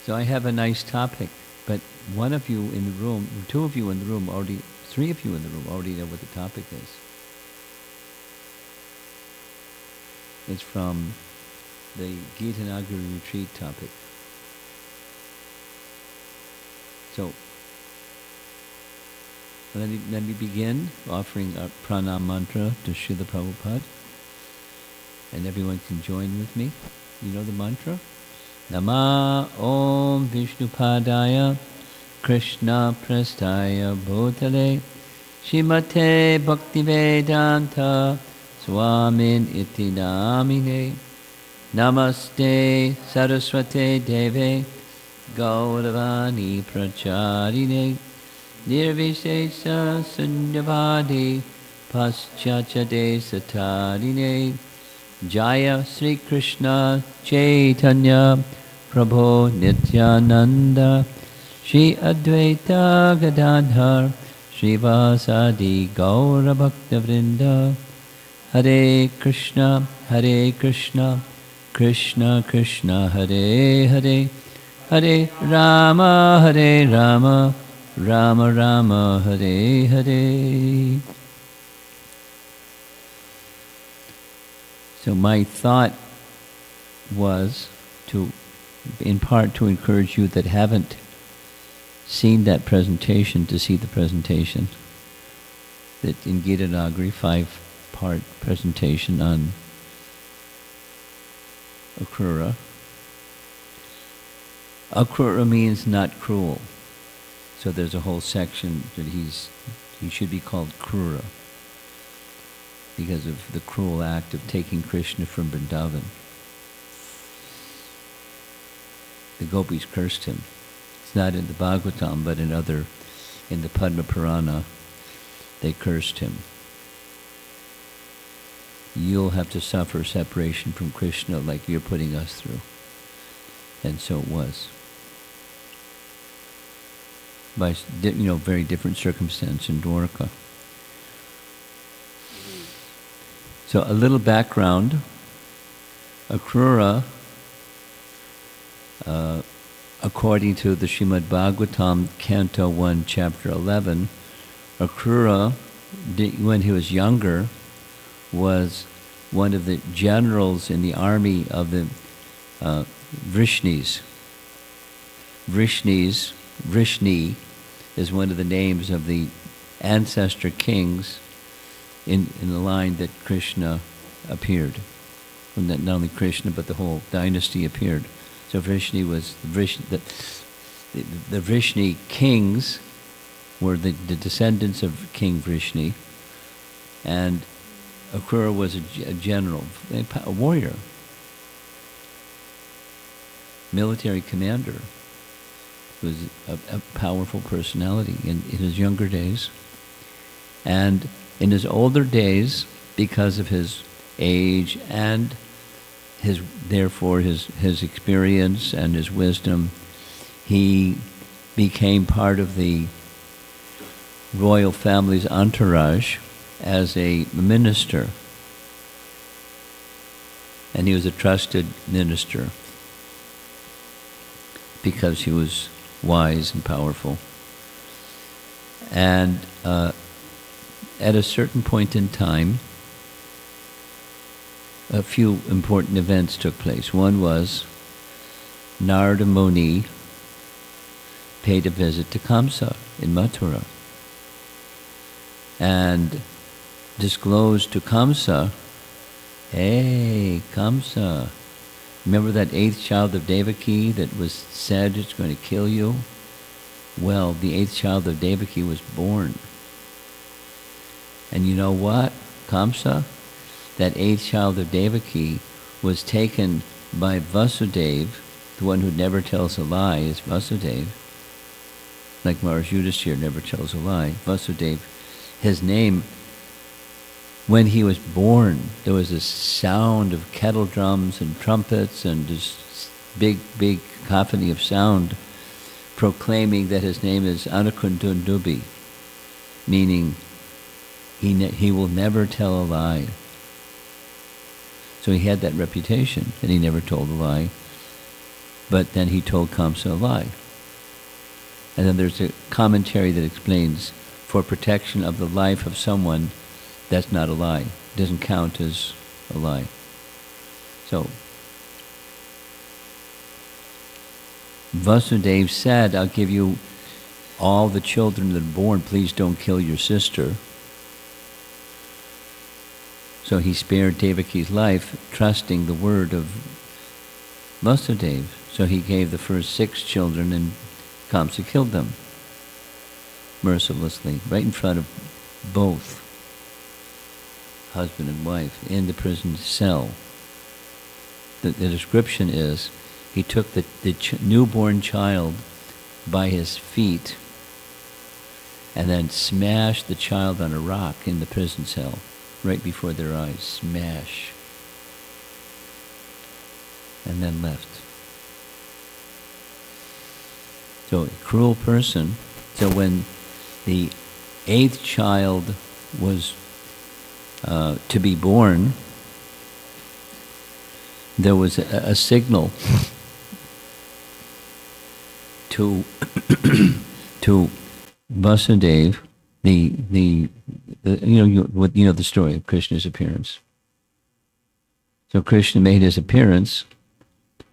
So I have a nice topic, but one of you in the room, two of you in the room already, three of you in the room already know what the topic is. It's from the Gita Nagari retreat topic. So let me begin offering a pranam mantra to Srila Prabhupada, and everyone can join with me. You know the mantra? Nama Om Vishnupadaya Krishna Prastaya Bhutale Shrimate Bhaktivedanta Swamin Iti Namine Namaste Saraswate Deve Gauravani Pracharine Nirvishesha Sunyavadi Paschachade Satarine Jaya Sri Krishna Chaitanya Prabhu Nityananda Shri Advaita Gadadhar Srivasadi Gaura Bhakta Vrinda Hare Krishna Krishna Krishna Hare Hare Hare Rama Rama Rama Hare Hare. So my thought was in part to encourage you that haven't seen that presentation to see the presentation. That in Gita Nagari, 5-part presentation on Akrura. Akrura means not cruel. So there's a whole section that he should be called Krura, because of the cruel act of taking Krishna from Vrindavan. The gopis cursed him. It's not in the Bhagavatam, but in the Padma Purana, they cursed him. You'll have to suffer separation from Krishna like you're putting us through. And so it was. By very different circumstance in Dwarka. So a little background. Akrura, according to the Srimad Bhagavatam, Canto 1, Chapter 11, Akrura, when he was younger, was one of the generals in the army of the Vrishnis. Vrishni is one of the names of the ancestor kings in the line that Krishna appeared. And that not only Krishna, but the whole dynasty appeared. So Vrishni was the Vrishni kings were the descendants of King Vrishni, and Akrura was a general, a warrior, military commander. He was a powerful personality in his younger days. And in his older days, because of his age and therefore his experience and his wisdom, he became part of the royal family's entourage as a minister. And he was a trusted minister because he was wise and powerful. And at a certain point in time, a few important events took place. One was Narada Muni paid a visit to Kamsa in Mathura and disclosed to Kamsa, hey, Kamsa, remember that 8th child of Devaki that was said it's going to kill you? Well, the 8th child of Devaki was born. And you know what, Kamsa? That 8th child of Devaki was taken by Vasudeva, the one who never tells a lie is Vasudeva. Like Maharaj Yudhishthira never tells a lie. Vasudeva, his name, when he was born, there was a sound of kettle drums and trumpets and this big cacophony of sound proclaiming that his name is Anakundundubi, meaning he will never tell a lie. So he had that reputation, and he never told a lie. but then he told Kamsa a lie. And then there's a commentary that explains, for protection of the life of someone, that's not a lie. It doesn't count as a lie. So, Vasudeva said, I'll give you all the children that are born, please don't kill your sister. So he spared Devaki's life, trusting the word of Vasudeva. So he gave the first 6 children, and Kamsa killed them mercilessly, right in front of both husband and wife in the prison cell. The description is, he took the newborn child by his feet and then smashed the child on a rock in the prison cell, right before their eyes. Smash. And then left. So, a cruel person. So when the 8th child was to be born, there was a signal to to Vasudeva, the the story of Krishna's appearance. So Krishna made his appearance,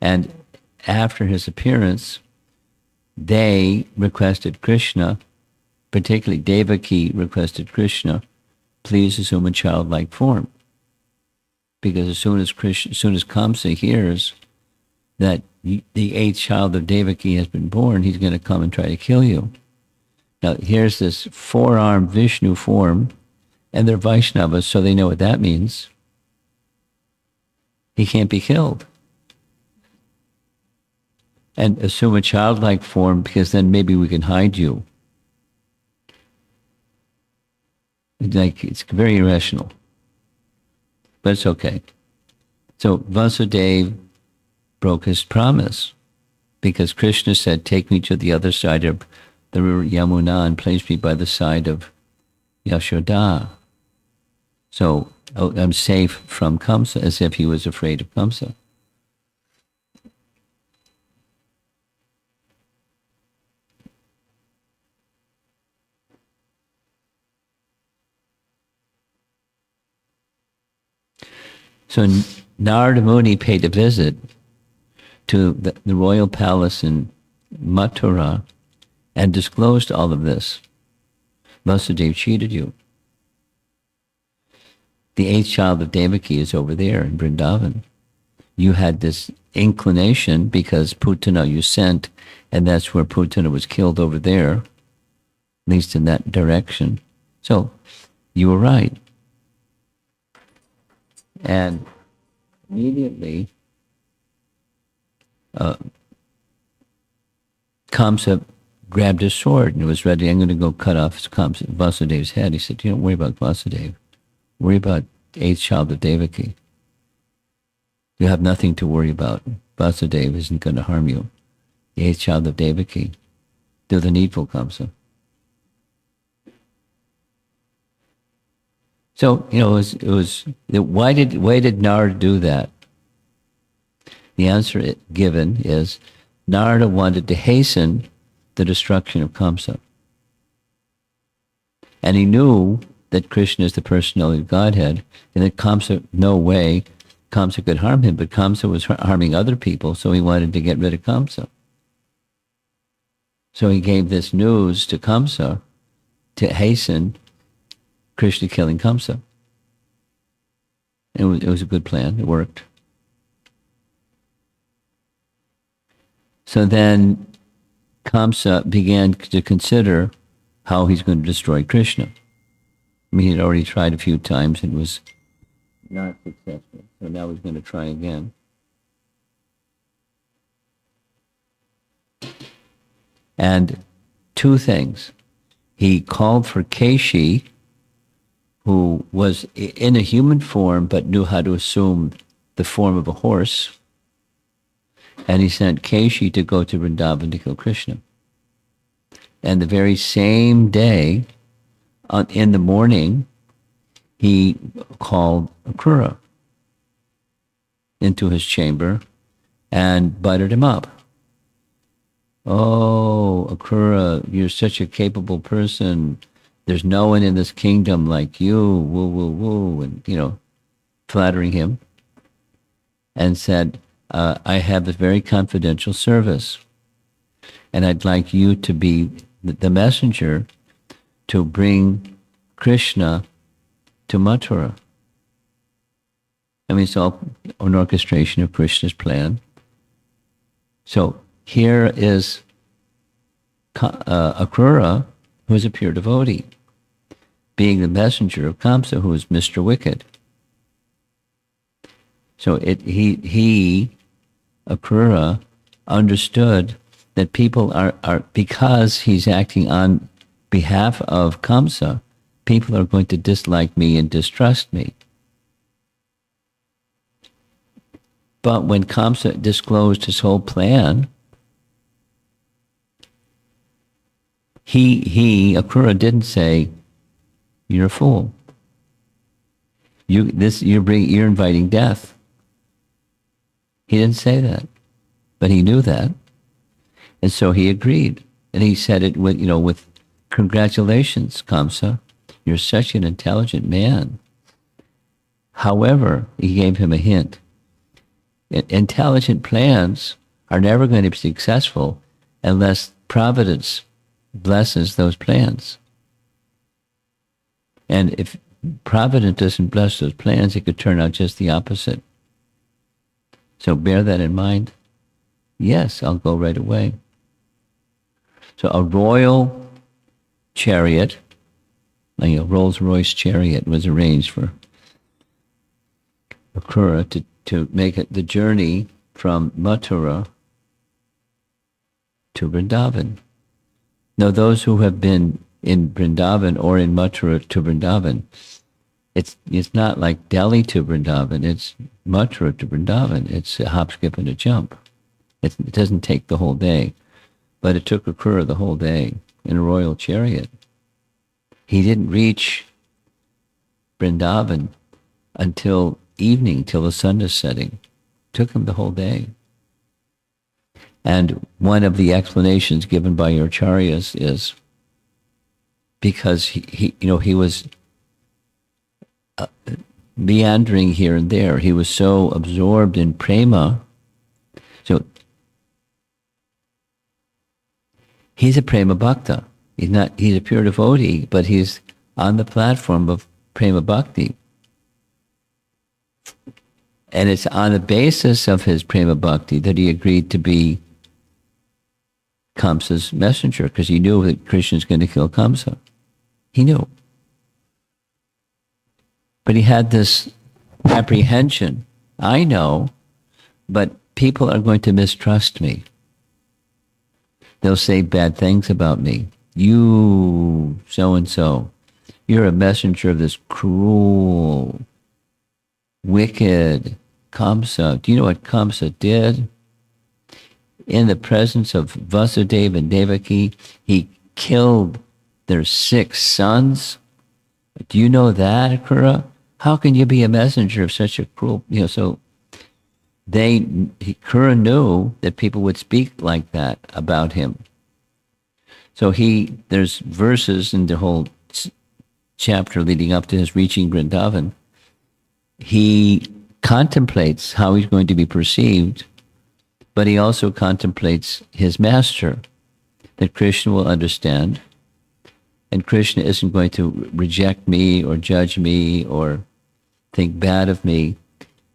and after his appearance, they requested Krishna, particularly Devaki requested Krishna, please assume a childlike form. Because as soon as Kamsa hears that the 8th child of Devaki has been born, he's going to come and try to kill you. Now, here's this 4-armed Vishnu form, and they're Vaishnavas, so they know what that means. He can't be killed. And assume a childlike form, because then maybe we can hide you. It's very irrational. But it's okay. So Vasudeva broke his promise, because Krishna said, take me to the other side of the river Yamuna and place me by the side of Yashoda. So I'm safe from Kamsa, as if he was afraid of Kamsa. So Narada Muni paid a visit to the royal palace in Mathura and disclosed all of this. Vasudeva cheated you. The 8th child of Devaki is over there in Vrindavan. You had this inclination because Putana you sent, and that's where Putana was killed over there, at least in that direction. So you were right. And immediately, Kamsa grabbed his sword and was ready. I'm going to go cut off Vasudeva's head. He said, don't worry about Vasudeva. Worry about 8th child of Devaki. You have nothing to worry about. Vasudeva isn't going to harm you. The 8th child of Devaki. Do the needful, Kamsa. So, it was why did Narada do that? The answer given is Narada wanted to hasten the destruction of Kamsa. And he knew that Krishna is the personality of Godhead, and that Kamsa, no way Kamsa could harm him, but Kamsa was harming other people, so he wanted to get rid of Kamsa. So he gave this news to Kamsa to hasten Krishna killing Kamsa. It was a good plan. It worked. So then Kamsa began to consider how he's going to destroy Krishna. I mean, he'd already tried a few times and was not successful. So now he's going to try again. And 2 things. He called for Keshi, who was in a human form but knew how to assume the form of a horse. And he sent Keshi to go to Vrindavan to kill Krishna. And the very same day, in the morning, he called Akrura into his chamber and buttered him up "Oh, Akrura, you're such a capable person. There's no one in this kingdom like you." Woo, woo, woo, and flattering him, and said, "I have a very confidential service, and I'd like you to be the messenger to bring Krishna to Mathura." I mean, it's all an orchestration of Krishna's plan. So here is Akrura, who is a pure devotee, being the messenger of Kamsa, who is Mr. Wicked. So he Akrura, understood that people are because he's acting on behalf of Kamsa, people are going to dislike me and distrust me. But when Kamsa disclosed his whole plan, Akrura didn't say, "You're a fool. You're inviting death." He didn't say that, but he knew that, and so he agreed, and he said it with "Congratulations, Kamsa. You're such an intelligent man." However, he gave him a hint. Intelligent plans are never going to be successful unless Providence blesses those plans. And if Providence doesn't bless those plans, it could turn out just the opposite. So bear that in mind. Yes, I'll go right away. So a royal chariot, like a Rolls-Royce chariot, was arranged for Akrura to make it the journey from Mathura to Vrindavan. Now, those who have been in Vrindavan or in Mathura to Vrindavan, it's not like Delhi to Vrindavan, it's Mathura to Vrindavan. It's a hop, skip, and a jump. It doesn't take the whole day, but it took Akrura the whole day in a royal chariot. He didn't reach Vrindavan until evening, till the sun is setting. It took him the whole day. And one of the explanations given by your acharyas is because he was meandering here and there. He was so absorbed in prema. So he's a prema bhakta. He's a pure devotee, but he's on the platform of prema bhakti. And it's on the basis of his prema bhakti that he agreed to be Kamsa's messenger, because he knew that Krishna's going to kill Kamsa. He knew. But he had this apprehension. I know, but people are going to mistrust me. They'll say bad things about me. You, so-and-so, you're a messenger of this cruel, wicked Kamsa. Do you know what Kamsa did? In the presence of Vasudeva and Devaki, he killed their 6 sons. Do you know that, Akrura? How can you be a messenger of such a cruel, so Akrura knew that people would speak like that about him. So there's verses in the whole chapter leading up to his reaching Vrindavan. He contemplates how he's going to be perceived, but he also contemplates his master, that Krishna will understand, and Krishna isn't going to reject me or judge me or think bad of me,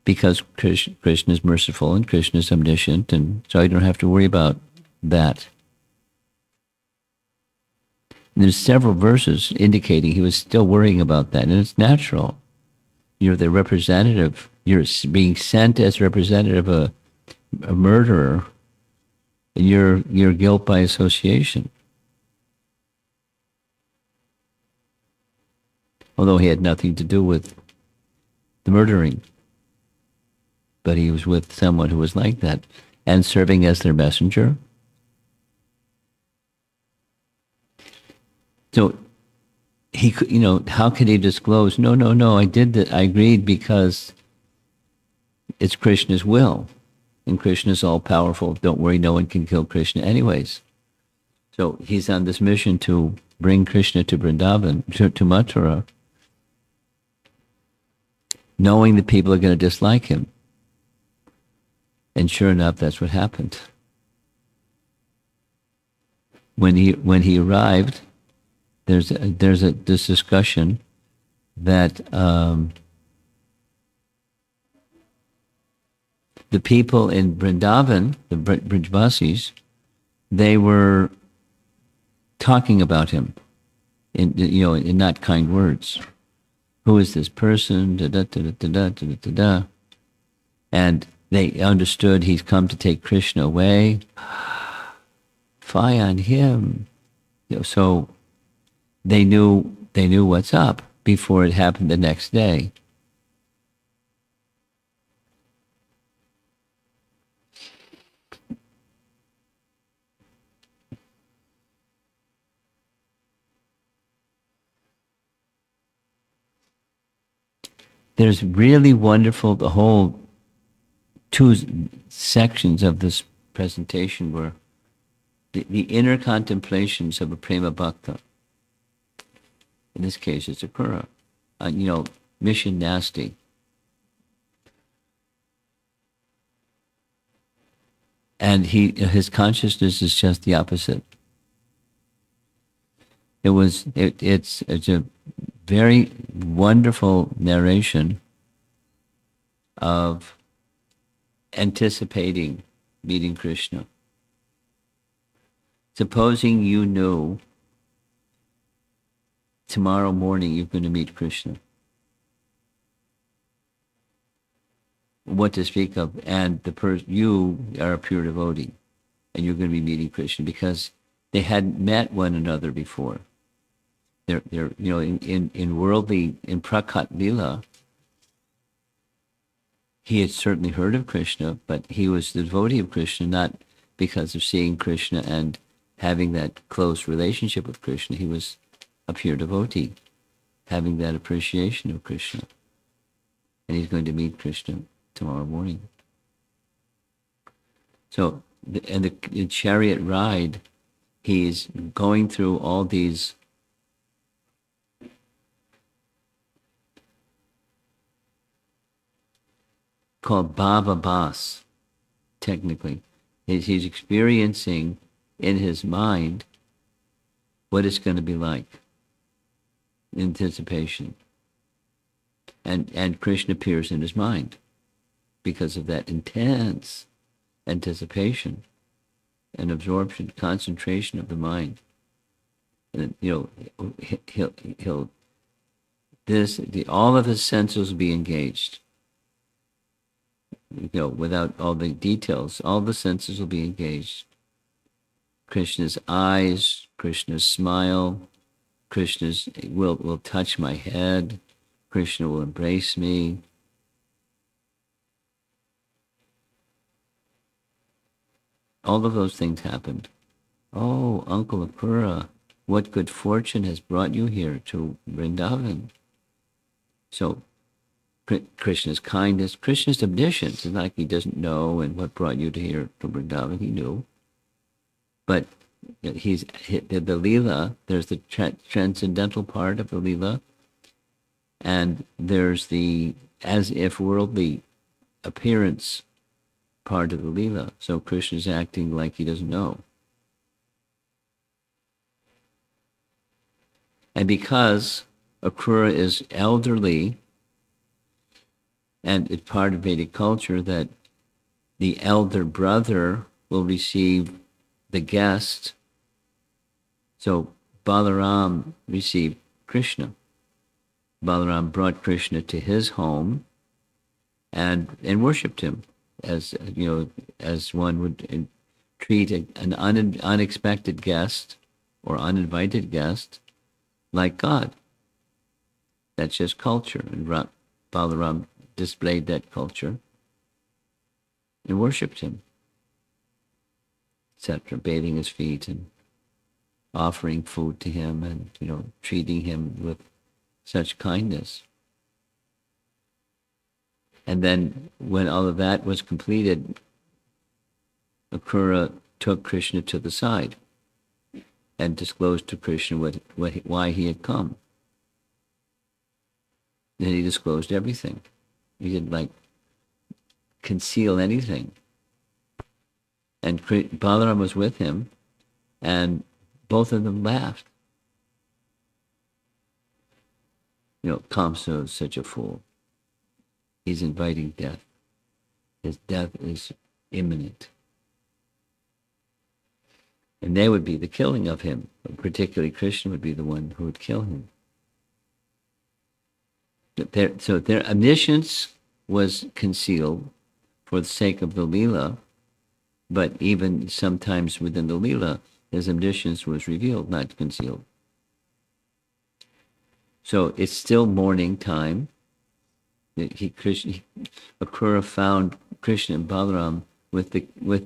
because Krishna is merciful and Krishna is omniscient, and so I don't have to worry about that. And there's several verses indicating he was still worrying about that, and it's natural. You're the representative. You're being sent as representative of a murderer, and you're guilt by association. Although he had nothing to do with the murdering, but he was with someone who was like that and serving as their messenger. So he could, how could he disclose? No, I did that. I agreed because it's Krishna's will. And Krishna's all powerful. Don't worry, no one can kill Krishna anyways. So he's on this mission to bring Krishna to Vrindavan, to Mathura, knowing that people are going to dislike him. And sure enough, that's what happened. When he arrived, there's this discussion that the people in Vrindavan, the Brijvasis, they were talking about him in not kind words. Who is this person? Da, da, da, da, da, da, da, da. And they understood he's come to take Krishna away. Fie on him. So they knew what's up before it happened the next day. There's really wonderful, the whole two sections of this presentation were the inner contemplations of a prema bhakta. In this case, it's Akrura. Mission nasty. And his consciousness is just the opposite. It's a very wonderful narration of anticipating meeting Krishna. Supposing you knew tomorrow morning you're going to meet Krishna. What to speak of, and you are a pure devotee, and you're going to be meeting Krishna because they hadn't met one another before. They're in worldly, in Prakat Lila, he had certainly heard of Krishna, but he was the devotee of Krishna not because of seeing Krishna and having that close relationship with Krishna. He was a pure devotee, having that appreciation of Krishna. And he's going to meet Krishna tomorrow morning. So, the chariot ride, he's going through all these called bhava bhas, technically. He's experiencing in his mind what it's going to be like. Anticipation. And Krishna appears in his mind because of that intense anticipation and absorption, concentration of the mind. And all of his senses will be engaged. Without all the details, all the senses will be engaged. Krishna's eyes, Krishna's smile, Krishna's will touch my head, Krishna will embrace me. All of those things happened. Oh, Uncle Akrura, what good fortune has brought you here to Vrindavan? So, Krishna's kindness, Krishna's omniscience. It's not like he doesn't know and what brought you to here to Vrindavan. He knew. But the Leela, there's the transcendental part of the Leela, and there's the as if worldly appearance part of the Leela. So Krishna's acting like he doesn't know. And because Akrura is elderly, and it's part of Vedic culture that the elder brother will receive the guest. So Balaram received Krishna. Balaram brought Krishna to his home and worshipped him as one would treat an unexpected guest or uninvited guest like God. That's just culture, and Balaram displayed that culture and worshipped him, etc., bathing his feet and offering food to him and treating him with such kindness. And then when all of that was completed, Akrura took Krishna to the side and disclosed to Krishna why he had come. Then he disclosed everything. He didn't conceal anything. And Balaram was with him, and both of them laughed. Kamsa is such a fool. He's inviting death. His death is imminent. And they would be the killing of him. Particularly Krishna would be the one who would kill him. So their omniscience was concealed for the sake of the Leela, but even sometimes within the Leela, his omniscience was revealed, not concealed. So it's still morning time. Akrura found Krishna and Balaram with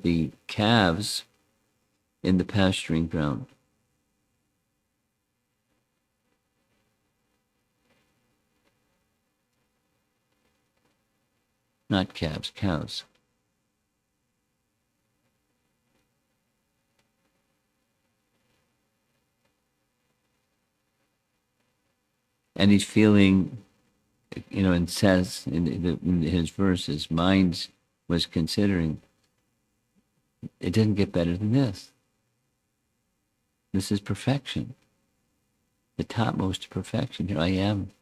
the calves in the pasturing ground. Not calves, cows. And he's feeling, and says in his verses, mind was considering, it didn't get better than this. This is perfection, the topmost perfection. Here I am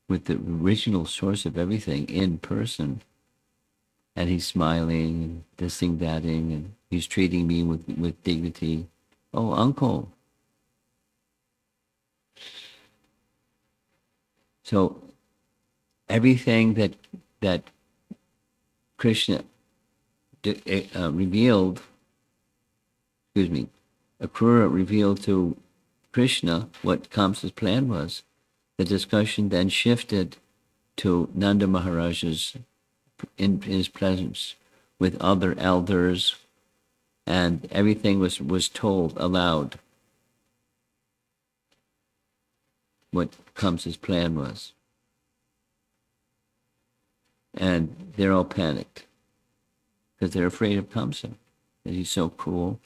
with the original source of everything in person. And he's smiling and this-ing, that-ing, and he's treating me with dignity. Oh, uncle. So everything that Krishna revealed, Akrura revealed to Krishna what Kamsa's plan was. The discussion then shifted to Nanda Maharaja's, in his presence, with other elders, and everything was told aloud what Kamsa's plan was. And they're all panicked because they're afraid of Kamsa, that he's so cruel.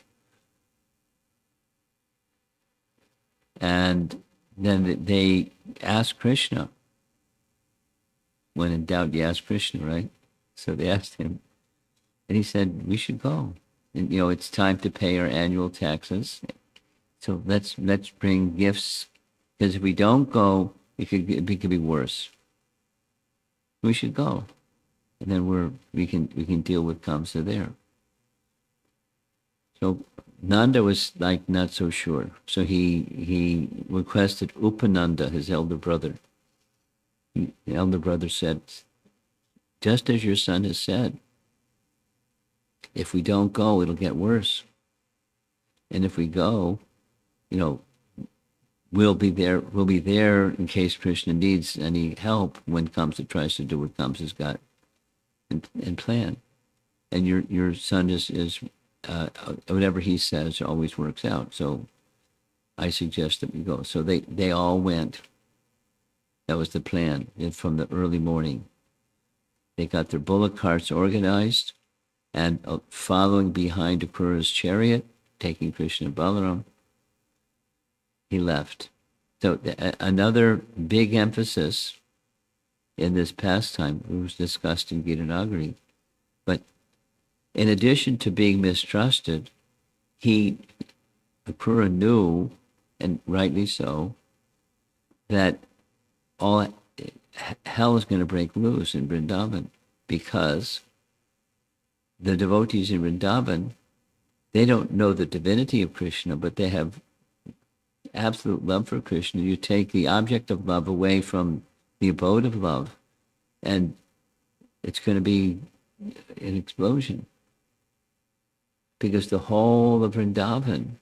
And then they asked Krishna. When in doubt, you ask Krishna, right? So they asked him, and he said, we should go. And, it's time to pay our annual taxes. So let's bring gifts, because if we don't go, it could be worse. We should go, and then we can deal with Kamsa there. So Nanda was not so sure. So he requested Upananda, his elder brother. The elder brother said, just as your son has said, if we don't go, it'll get worse. And if we go, we'll be there in case Krishna needs any help when Kamsa tries to do what Kamsa's got and plan. And your son is whatever he says always works out. So I suggest that we go. So they all went. That was the plan from the early morning. They got their bullock carts organized, and following behind Akrura's chariot, taking Krishna and Balaram, he left. So another big emphasis in this pastime was discussed in Gita Nagari. But in addition to being mistrusted, Akrura knew, and rightly so, that all hell is going to break loose in Vrindavan, because the devotees in Vrindavan, they don't know the divinity of Krishna, but they have absolute love for Krishna. You take the object of love away from the abode of love, and it's going to be an explosion. Because the whole of Vrindavan,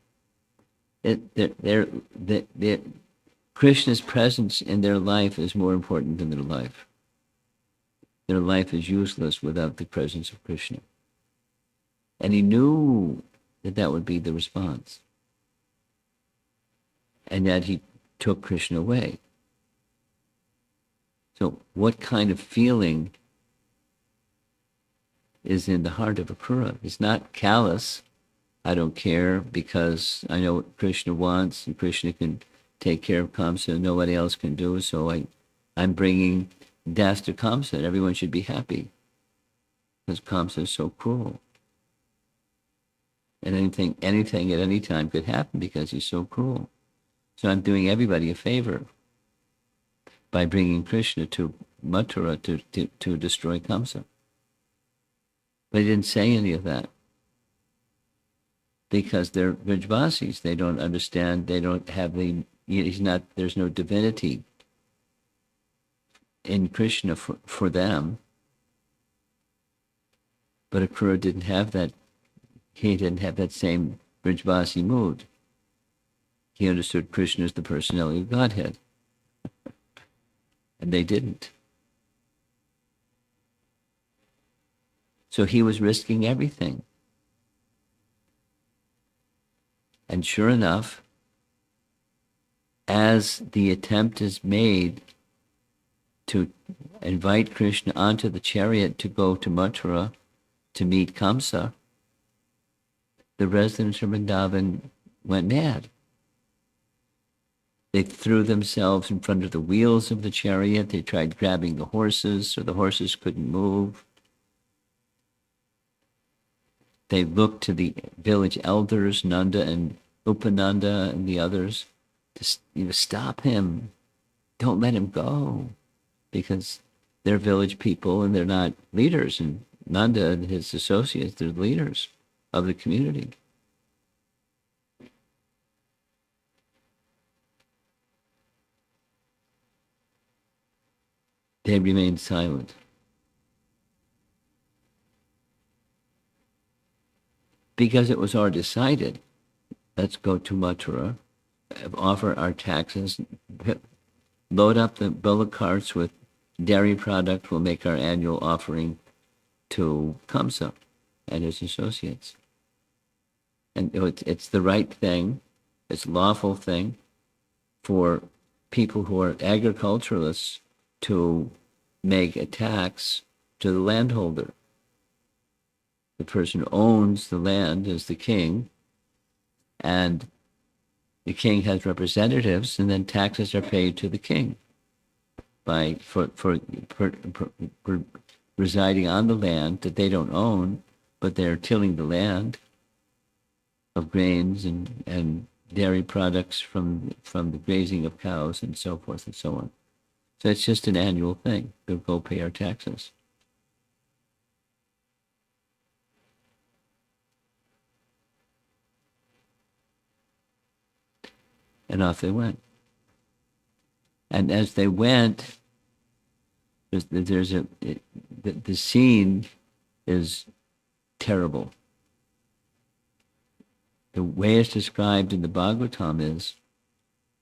Krishna's presence in their life is more important than their life. Their life is useless without the presence of Krishna. And he knew that would be the response. And yet he took Krishna away. So what kind of feeling is in the heart of Akrura. It's not callous. I don't care because I know what Krishna wants, and Krishna can take care of Kamsa, and nobody else can do. So I'm bringing death to Kamsa, and everyone should be happy because Kamsa is so cruel. And anything at any time could happen because he's so cruel. So I'm doing everybody a favor by bringing Krishna to Mathura to destroy Kamsa. But he didn't say any of that because they're Vrajvasis. They don't understand. They don't have there's no divinity in Krishna for them. But Akrura didn't have that. He didn't have that same Vrajvasi mood. He understood Krishna as the personality of Godhead. And they didn't. So he was risking everything. And sure enough, as the attempt is made to invite Krishna onto the chariot to go to Mathura to meet Kamsa, the residents of Vrindavan went mad. They threw themselves in front of the wheels of the chariot. They tried grabbing the horses so the horses couldn't move. They looked to the village elders, Nanda and Upananda and the others, to stop him. Don't let him go. Because they're village people and they're not leaders. And Nanda and his associates, they're leaders of the community. They remained silent. Because it was already decided, let's go to Mathura, offer our taxes, load up the bullock carts with dairy product, we'll make our annual offering to Kamsa and his associates. And it's the right thing, it's a lawful thing for people who are agriculturalists to make a tax to the landholder. The person who owns the land is the king, and the king has representatives, and then taxes are paid to the king for residing on the land that they don't own, but they're tilling the land of grains and dairy products from the grazing of cows and so forth and so on. So it's just an annual thing. We'll go pay our taxes. And off they went. And as they went, the scene is terrible. The way it's described in the Bhagavatam is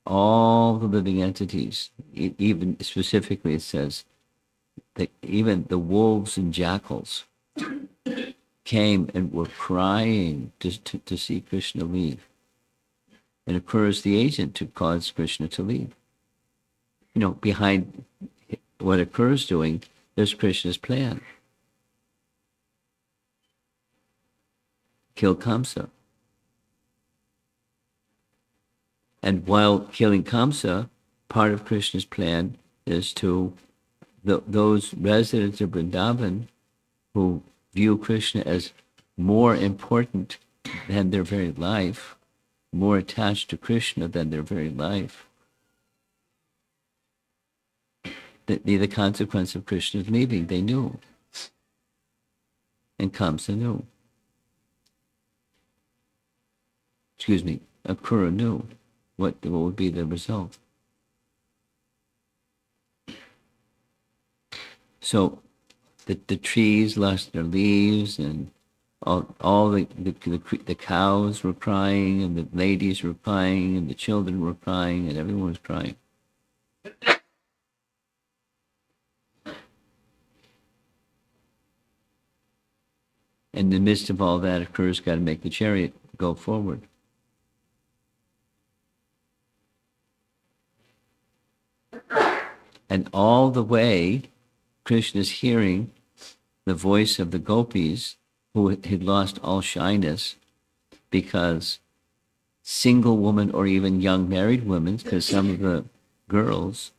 all the living entities, even specifically it says that even the wolves and jackals came and were crying to see Krishna leave. And Akrura is the agent to cause Krishna to leave. Behind what Akrura is doing, there's Krishna's plan. Kill Kamsa. And while killing Kamsa, part of Krishna's plan is to those residents of Vrindavan who view Krishna as more important than their very life, more attached to Krishna than their very life. The consequence of Krishna's leaving, they knew. And Kamsa knew. Akrura knew what would be the result. So the trees lost their leaves, and all the cows were crying, and the ladies were crying, and the children were crying, and everyone was crying. In the midst of all that, Akrura's got to make the chariot go forward. And all the way, Krishna's hearing the voice of the gopis, who had lost all shyness because single women or even young married women, because some of the girls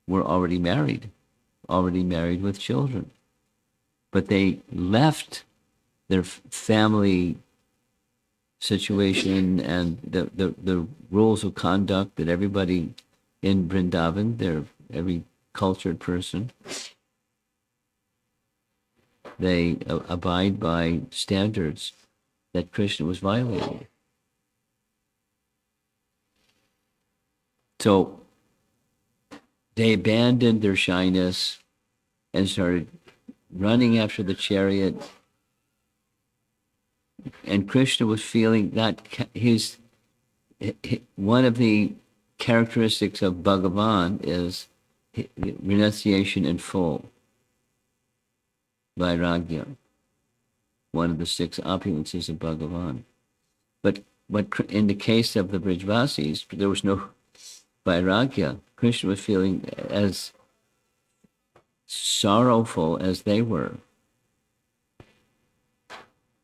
were already married with children. But they left their family situation and the rules of conduct that everybody in Vrindavan, every cultured person, they abide by standards that Krishna was violating. So they abandoned their shyness and started running after the chariot. And Krishna was feeling that one of the characteristics of Bhagavan is renunciation in full, vairagya, one of the 6 opulences of Bhagavan. But in the case of the Brijvasis, there was no vairagya. Krishna was feeling as sorrowful as they were.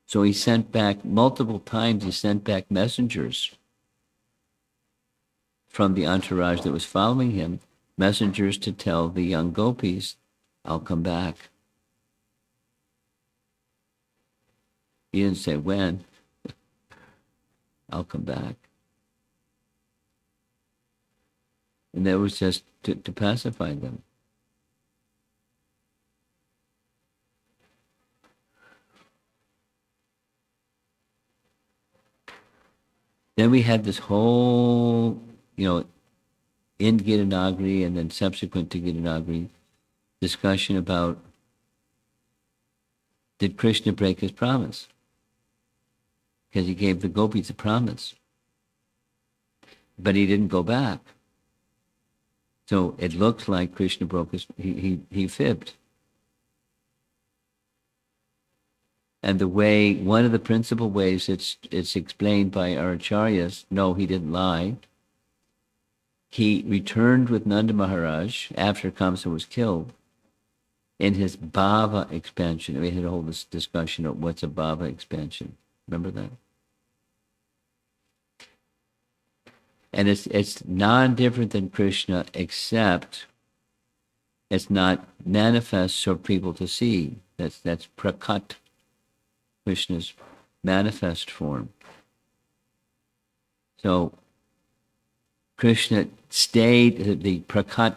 So he sent back, multiple times he sent back messengers from the entourage that was following him, messengers to tell the young gopis, I'll come back. He didn't say when. I'll come back. And that was just to pacify them. Then we had this whole, in Gitanagri and then subsequent to Gitanagri, discussion about, did Krishna break his promise? Because he gave the gopis a promise. But he didn't go back. So it looks like Krishna broke he fibbed. And one of the principal ways it's explained by our acharyas, no, he didn't lie. He returned with Nanda Maharaj after Kamsa was killed in his bhava expansion. We had a whole discussion of what's a bhava expansion. Remember that? And it's non-different than Krishna, except it's not manifest for people to see. That's prakat, Krishna's manifest form. So Krishna stayed, the prakat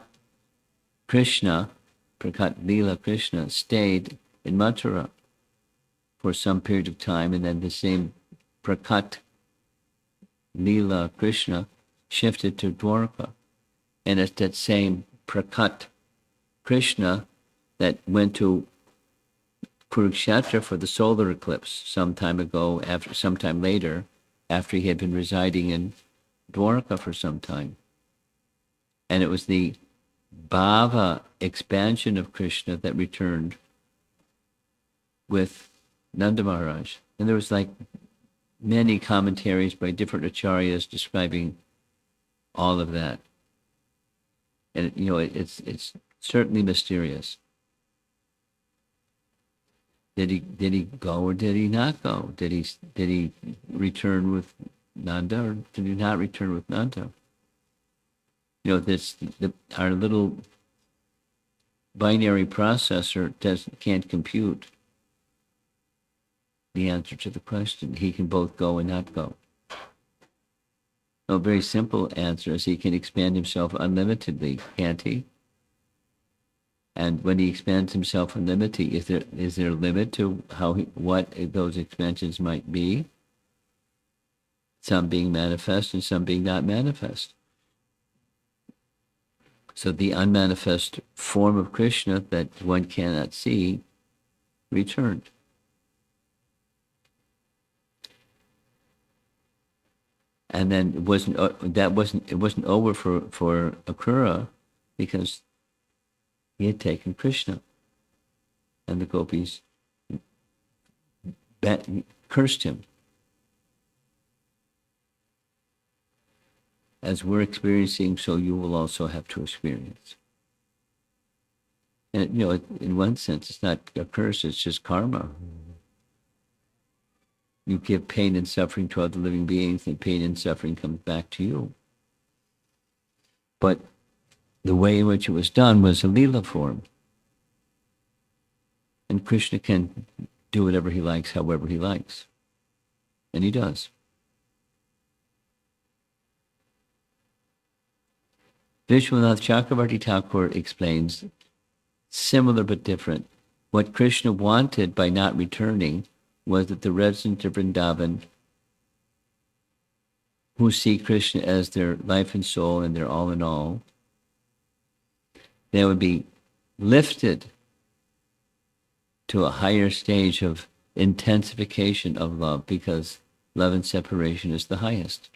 Krishna, prakat Leela Krishna, stayed in Mathura for some period of time, and then the same prakat Leela Krishna shifted to Dwarka. And it's that same prakat Krishna that went to Kurukshetra for the solar eclipse some time later, after he had been residing in Dwarka for some time. And it was the bhava expansion of Krishna that returned with Nanda Maharaj. And there was many commentaries by different acharyas describing all of that. And it's certainly mysterious. Did he go or did he not go? Did he return with Nanda or did he not return with Nanda? Our little binary processor can't compute the answer to the question. He can both go and not go. A very simple answer is he can expand himself unlimitedly, can't he? And when he expands himself unlimitedly, is there a limit to what those expansions might be? Some being manifest and some being not manifest. So the unmanifest form of Krishna that one cannot see returned. And then it wasn't over for Akrura, because he had taken Krishna, and the gopis cursed him. As we're experiencing, so you will also have to experience. And, in one sense, it's not a curse, it's just karma. You give pain and suffering to other living beings, and pain and suffering comes back to you. But the way in which it was done was a lila form. And Krishna can do whatever he likes, however he likes. And he does. Vishwanath Chakravarti Thakur explains, similar but different. What Krishna wanted by not returning was that the residents of Vrindavan, who see Krishna as their life and soul and their all in all, they would be lifted to a higher stage of intensification of love, because love and separation is the highest.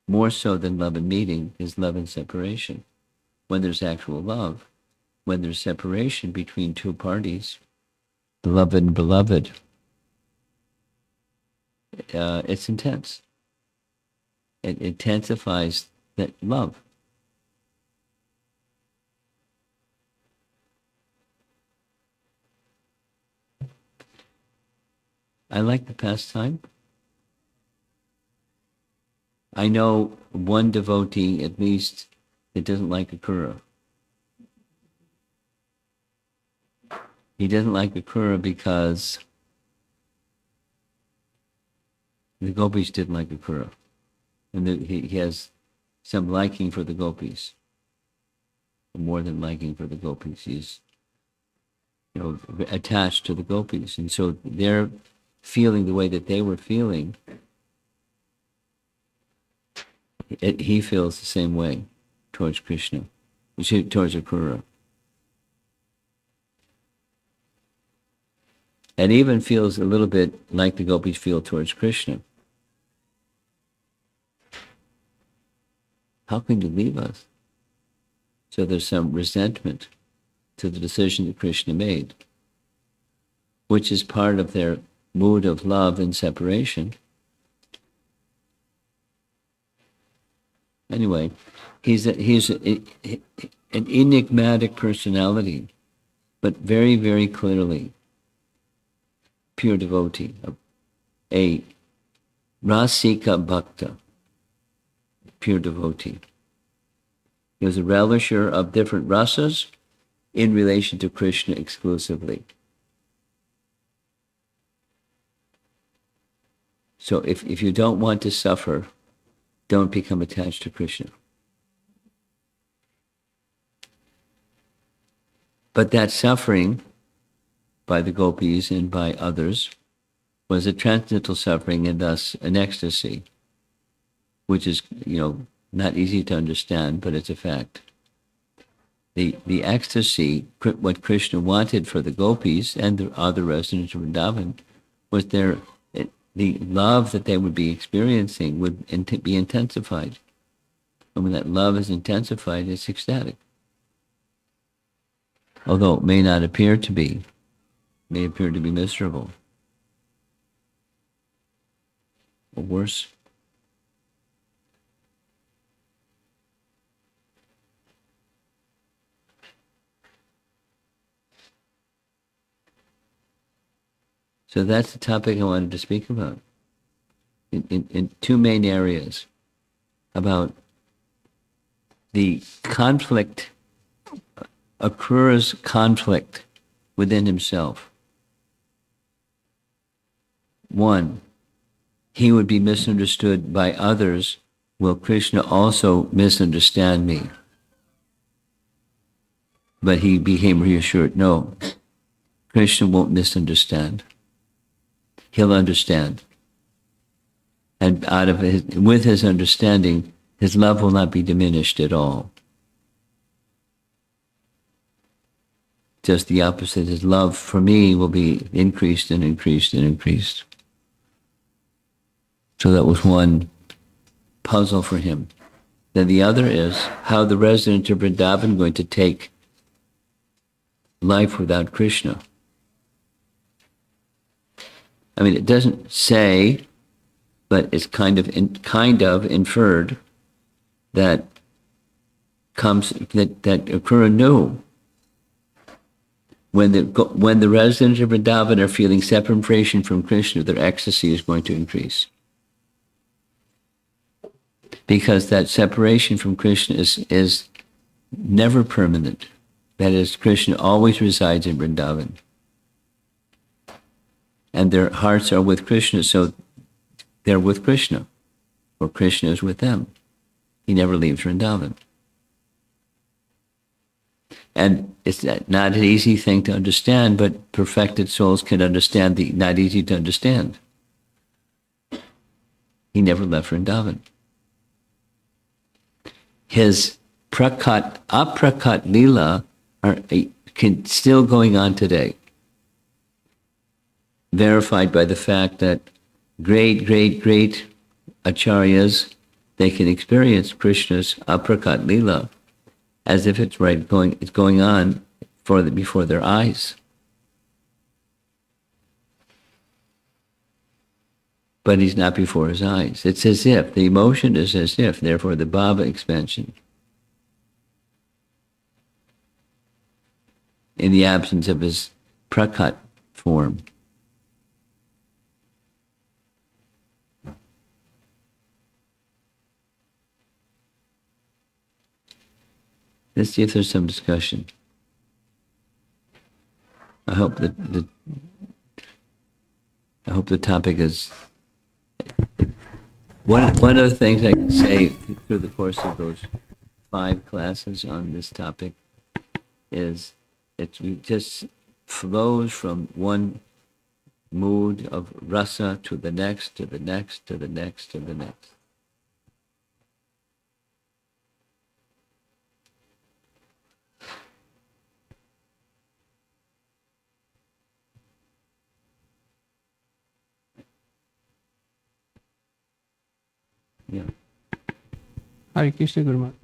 More so than love and meeting is love and separation. When there's actual love, when there's separation between two parties, beloved and beloved, it's intense. It intensifies that love. I like the pastime. I know one devotee, at least, that doesn't like Akrura. He doesn't like Akrura because the gopis didn't like Akrura. And he has some liking for the gopis. More than liking for the gopis. He's attached to the gopis. And so they're feeling the way that they were feeling. He feels the same way towards Krishna, towards Akrura. And even feels a little bit like the gopis feel towards Krishna. How can you leave us? So there's some resentment to the decision that Krishna made, which is part of their mood of love and separation. Anyway, he's an enigmatic personality, but very, very clearly pure devotee, a rasika bhakta, pure devotee. He was a relisher of different rasas in relation to Krishna exclusively. So if you don't want to suffer, don't become attached to Krishna. But that suffering by the gopis and by others was a transcendental suffering, and thus an ecstasy, which is, not easy to understand, but it's a fact. The ecstasy, what Krishna wanted for the gopis and the other residents of Vrindavan, was the love that they would be experiencing would be intensified. And when that love is intensified, it's ecstatic. Although it may not appear to be, may appear to be miserable. Or worse. So that's the topic I wanted to speak about in two main areas, about the conflict, Akrura's conflict within himself. One, he would be misunderstood by others. Will Krishna also misunderstand me? But he became reassured, no, Krishna won't misunderstand. He'll understand. And with his understanding, his love will not be diminished at all. Just the opposite, his love for me will be increased and increased and increased. So that was one puzzle for him. Then the other is how the residents of Vrindavan are going to take life without Krishna. I mean, it doesn't say, but it's kind of inferred that Akrura knew when the residents of Vrindavan are feeling separation from Krishna, their ecstasy is going to increase. Because that separation from Krishna is never permanent. That is, Krishna always resides in Vrindavan. And their hearts are with Krishna, so they're with Krishna, or Krishna is with them. He never leaves Vrindavan. And it's not an easy thing to understand, but perfected souls can understand the not easy to understand. He never left Vrindavan. His aprakat lila are still going on today, verified by the fact that great acharyas, they can experience Krishna's aprakat lila as if it's going on before their eyes. But he's not before his eyes. It's as if, the emotion is as if, therefore the bhava expansion. In the absence of his prakat form. Let's see if there's some discussion. I hope that the topic is. One of the things I can say through the course of those 5 classes on this topic is it just flows from one mood of rasa to the next, to the next, to the next, to the next. Yeah. Hare Krishna Guru Maharaj.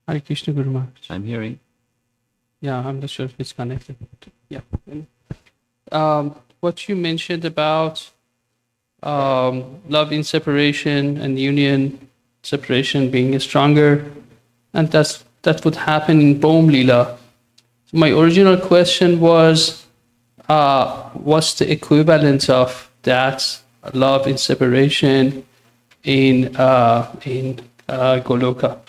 Hare Krishna Guru Maharaj. I'm hearing. Yeah, I'm not sure if it's connected. Yeah. What you mentioned about love in separation and union, separation being stronger, and that would happen in Bom Lila. So my original question was, what's the equivalent of that love in separation in Goloka?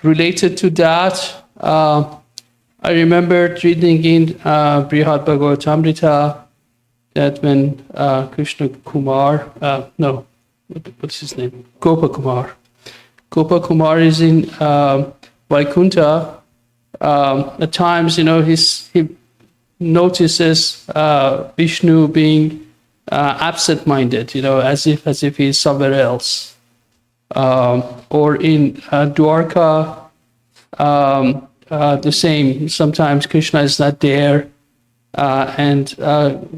Related to that, I remember reading in Brihad Bhagavatamrita that when Krishna Kumar, what's his name? Gopa Kumar is in Vaikuntha. At times, he notices Vishnu being absent-minded, as if he's somewhere else. Or in Dwarka, the same. Sometimes Krishna is not there, and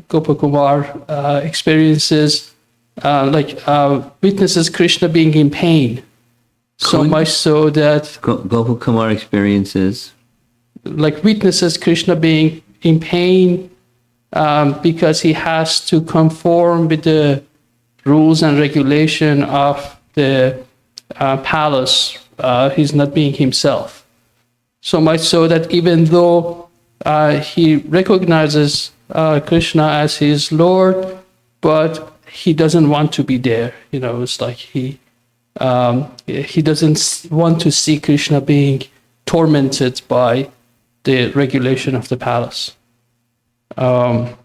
Gopakumar experiences, witnesses Krishna being in pain. So much so that Gopakumar experiences, witnesses Krishna being in pain, because he has to conform with the rules and regulation of the palace. He's not being himself. So much so that even though he recognizes Krishna as his Lord, but he doesn't want to be there. It's like he doesn't want to see Krishna being tormented by the regulation of the palace. And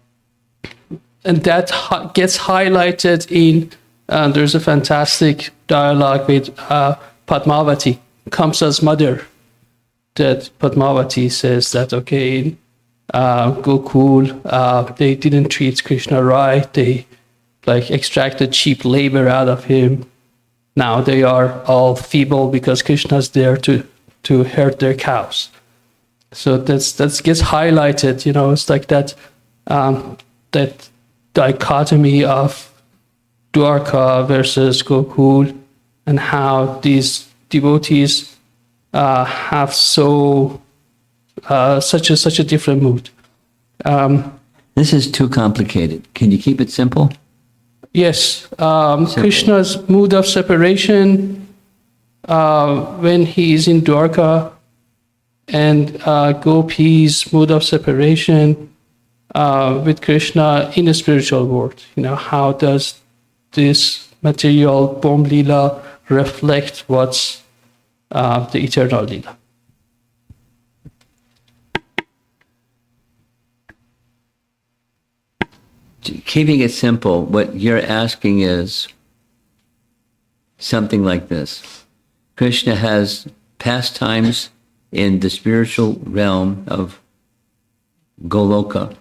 that gets highlighted in, there's a fantastic dialogue with Padmavati, Kamsa's mother, that Padmavati says that, in Gokul, they didn't treat Krishna right. They extracted cheap labor out of him. Now they are all feeble because Krishna's there to herd their cows. So that gets highlighted, it's like that that dichotomy of Dwarka versus Gokul, and how these devotees have such a different mood. This is too complicated. Can you keep it simple? Yes. Krishna's mood of separation, when he is in Dwarka, and gopis' mood of separation with Krishna in the spiritual world. How does this material Bom Lila reflect what's the eternal Lila? Keeping it simple, what you're asking is something like this. Krishna has pastimes in the spiritual realm of Goloka,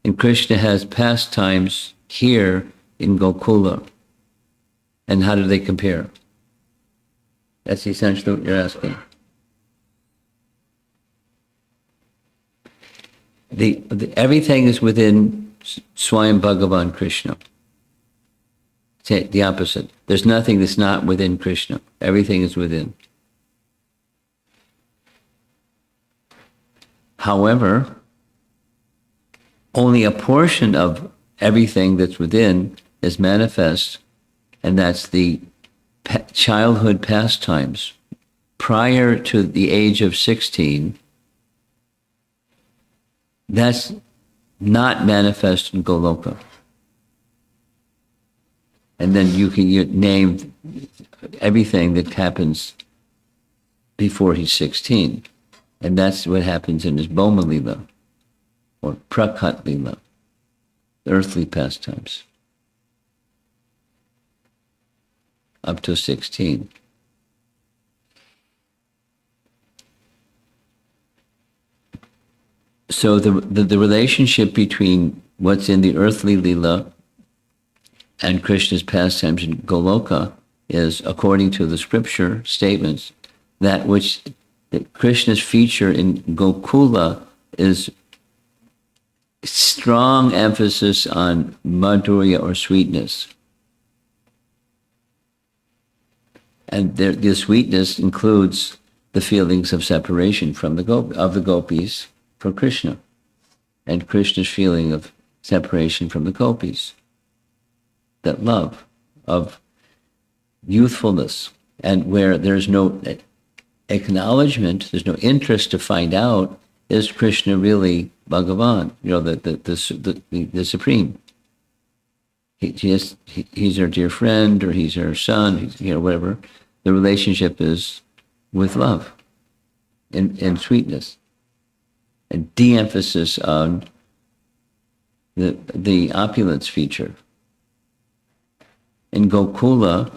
and Krishna has pastimes here in Gokula. And how do they compare? That's essentially what you're asking. Everything is within Swayam Bhagavan Krishna. Say the opposite. There's nothing that's not within Krishna. Everything is within. However, only a portion of everything that's within is manifest, and that's the childhood pastimes. Prior to the age of 16, that's not manifest in Goloka. And then you name everything that happens before he's 16. And that's what happens in his Boma Lila, or Prakat Lila, the earthly pastimes, up to 16. So the relationship between what's in the earthly Lila and Krishna's pastimes in Goloka is, according to the scripture statements, that Krishna's feature in Gokula is strong emphasis on madhurya or sweetness. And the sweetness includes the feelings of separation from the gopis for Krishna, and Krishna's feeling of separation from the gopis. That love of youthfulness, and where there's no acknowledgement, there's no interest to find out, is Krishna really Bhagavan? The supreme. He's our dear friend, or he's our son. Whatever. The relationship is with love and sweetness, and de-emphasis on the opulence feature. In Gokula,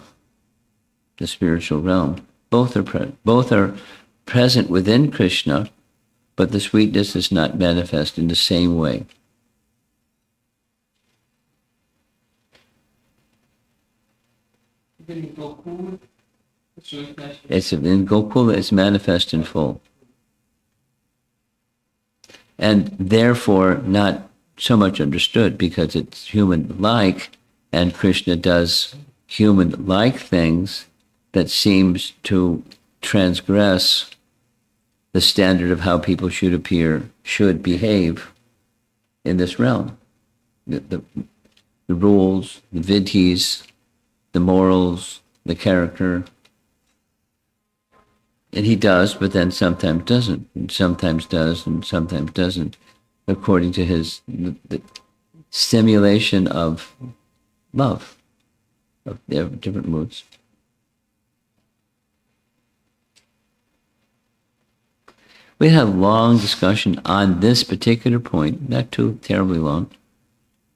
the spiritual realm, both are present within Krishna, but the sweetness is not manifest in the same way. In Gokula, it's manifest in full, and therefore not so much understood, because it's human-like. And Krishna does human-like things that seems to transgress the standard of how people should behave in this realm. The rules, the vidhis, the morals, the character. And he does, but then sometimes doesn't, and sometimes does, and sometimes doesn't, according to the stimulation of love, of their different moods. We had a long discussion on this particular point, not too terribly long,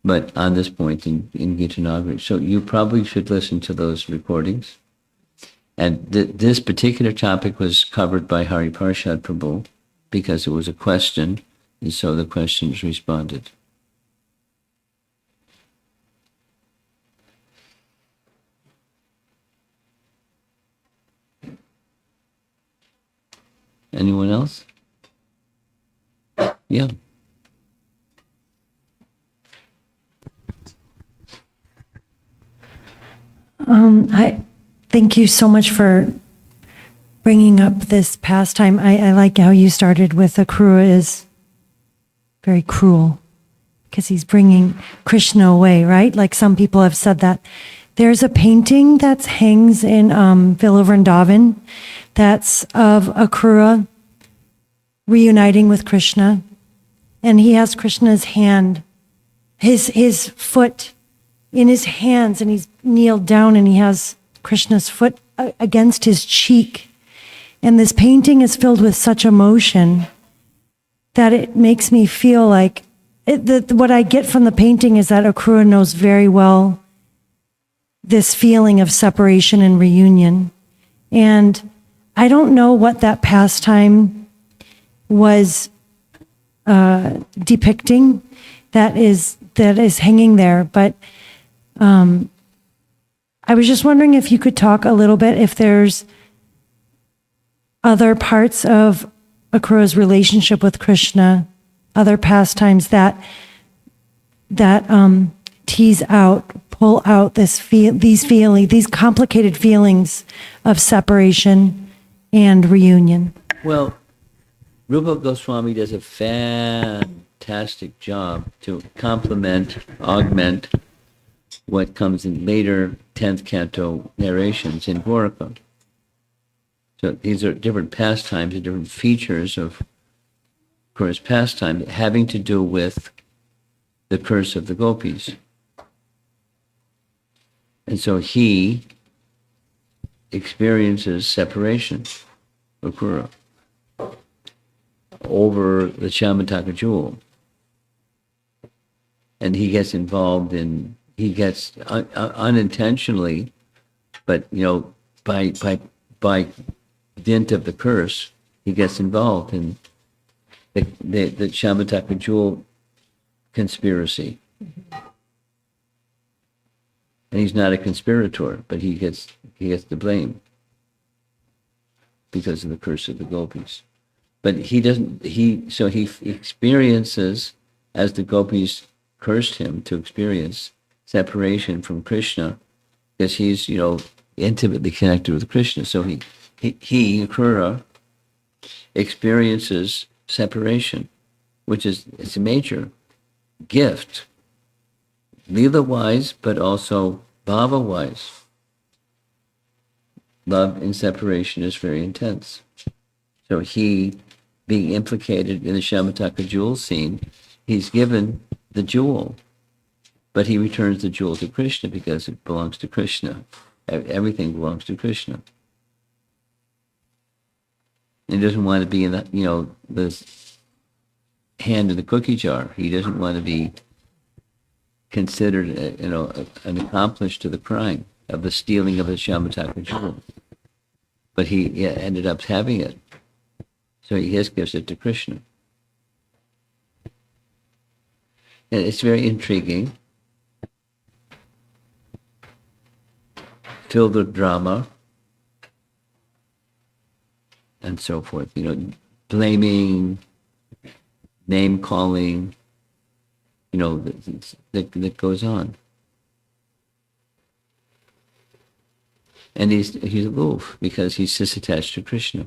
but on this point in Gita Nagari. So you probably should listen to those recordings. And this particular topic was covered by Hari Parshad Prabhu, because it was a question, and so the question was responded. Anyone else? Yeah. I thank you so much for bringing up this pastime. I like how you started with Akrura is very cruel, because he's bringing Krishna away, right? Like some people have said that. There's a painting that hangs in Villa Vrindavan that's of Akrura, reuniting with Krishna, and he has Krishna's hand, his foot in his hands, and he's kneeled down and he has Krishna's foot against his cheek. And this painting is filled with such emotion that it makes me feel like what I get from the painting is that Akrura knows very well this feeling of separation and reunion. And I don't know what that pastime was depicting that is hanging there, but I was just wondering if you could talk a little bit if there's other parts of Akrura's relationship with Krishna, other pastimes that tease out, pull out these complicated feelings of separation and reunion. Well, Rupa Goswami does a fantastic job to complement, augment what comes in later 10th canto narrations in Dwarka. So these are different pastimes and different features of Akrura's pastime having to do with the curse of the gopis. And so he experiences separation, Akrura, over the Shamataka jewel. And he gets involved in, he gets unintentionally, but by dint of the curse, he gets involved in the Shamataka jewel conspiracy. And he's not a conspirator, but he gets the blame because of the curse of the gopis. But he doesn't, he experiences, as the gopis cursed him to experience separation from Krishna, because he's, intimately connected with Krishna. So he Akrura, experiences separation, which is, it's a major gift, Leela-wise, but also Bhava-wise. Love in separation is very intense. So he, being implicated in the Shamataka jewel scene, he's given the jewel, but he returns the jewel to Krishna because it belongs to Krishna. Everything belongs to Krishna. He doesn't want to be in the hand in the cookie jar. He doesn't want to be considered, an accomplice to the crime of the stealing of the Shamataka jewel. But he ended up having it. So he gives it to Krishna. And it's very intriguing, filled with drama, and so forth. Blaming, name-calling, that goes on. And he's aloof because he's disattached to Krishna.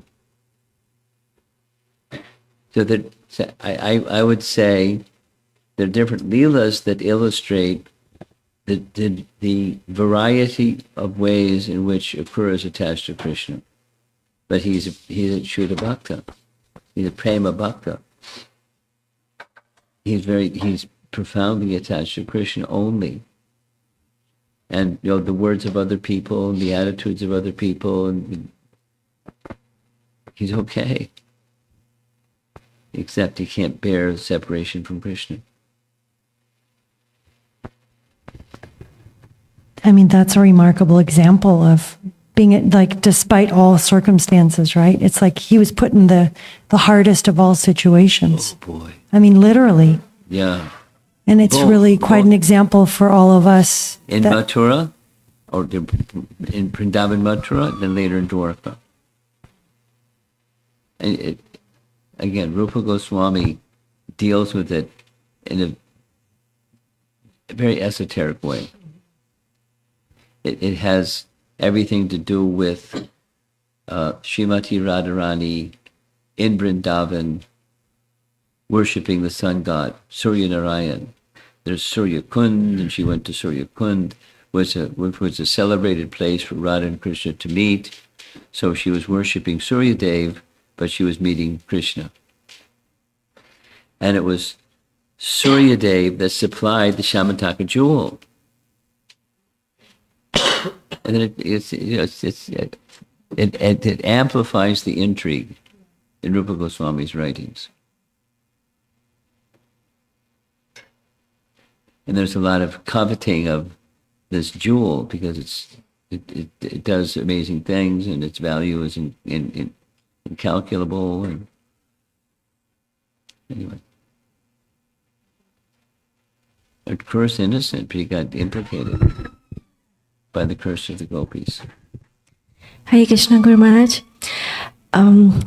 So that I would say there are different leelas that illustrate the variety of ways in which Akrura is attached to Krishna. But he's a Shuddha Bhakta. He's a Prema Bhakta. He's profoundly attached to Krishna only. And the words of other people and the attitudes of other people, and he's okay. Except he can't bear separation from Krishna. I mean, that's a remarkable example of being despite all circumstances, right? It's like he was put in the hardest of all situations. Oh boy. I mean, literally. Yeah. And it's really quite an example for all of us. In Mathura, or in Vrindavan Mathura, then later in Dwarka. And again, Rupa Goswami deals with it in a very esoteric way. It has everything to do with Srimati Radharani in Vrindavan worshipping the sun god, Surya Narayan. There's Surya Kund, and she went to Surya Kund, which was a celebrated place for Radha and Krishna to meet. So she was worshipping Surya Dev, but she was meeting Krishna. And it was Suryadev that supplied the Shamataka jewel. And then it amplifies the intrigue in Rupa Goswami's writings. And there's a lot of coveting of this jewel because it does amazing things and its value is incalculable. And anyway, Akrura's innocent, but he got implicated by the curse of the gopis. Hare Krishna, Guru Maharaj.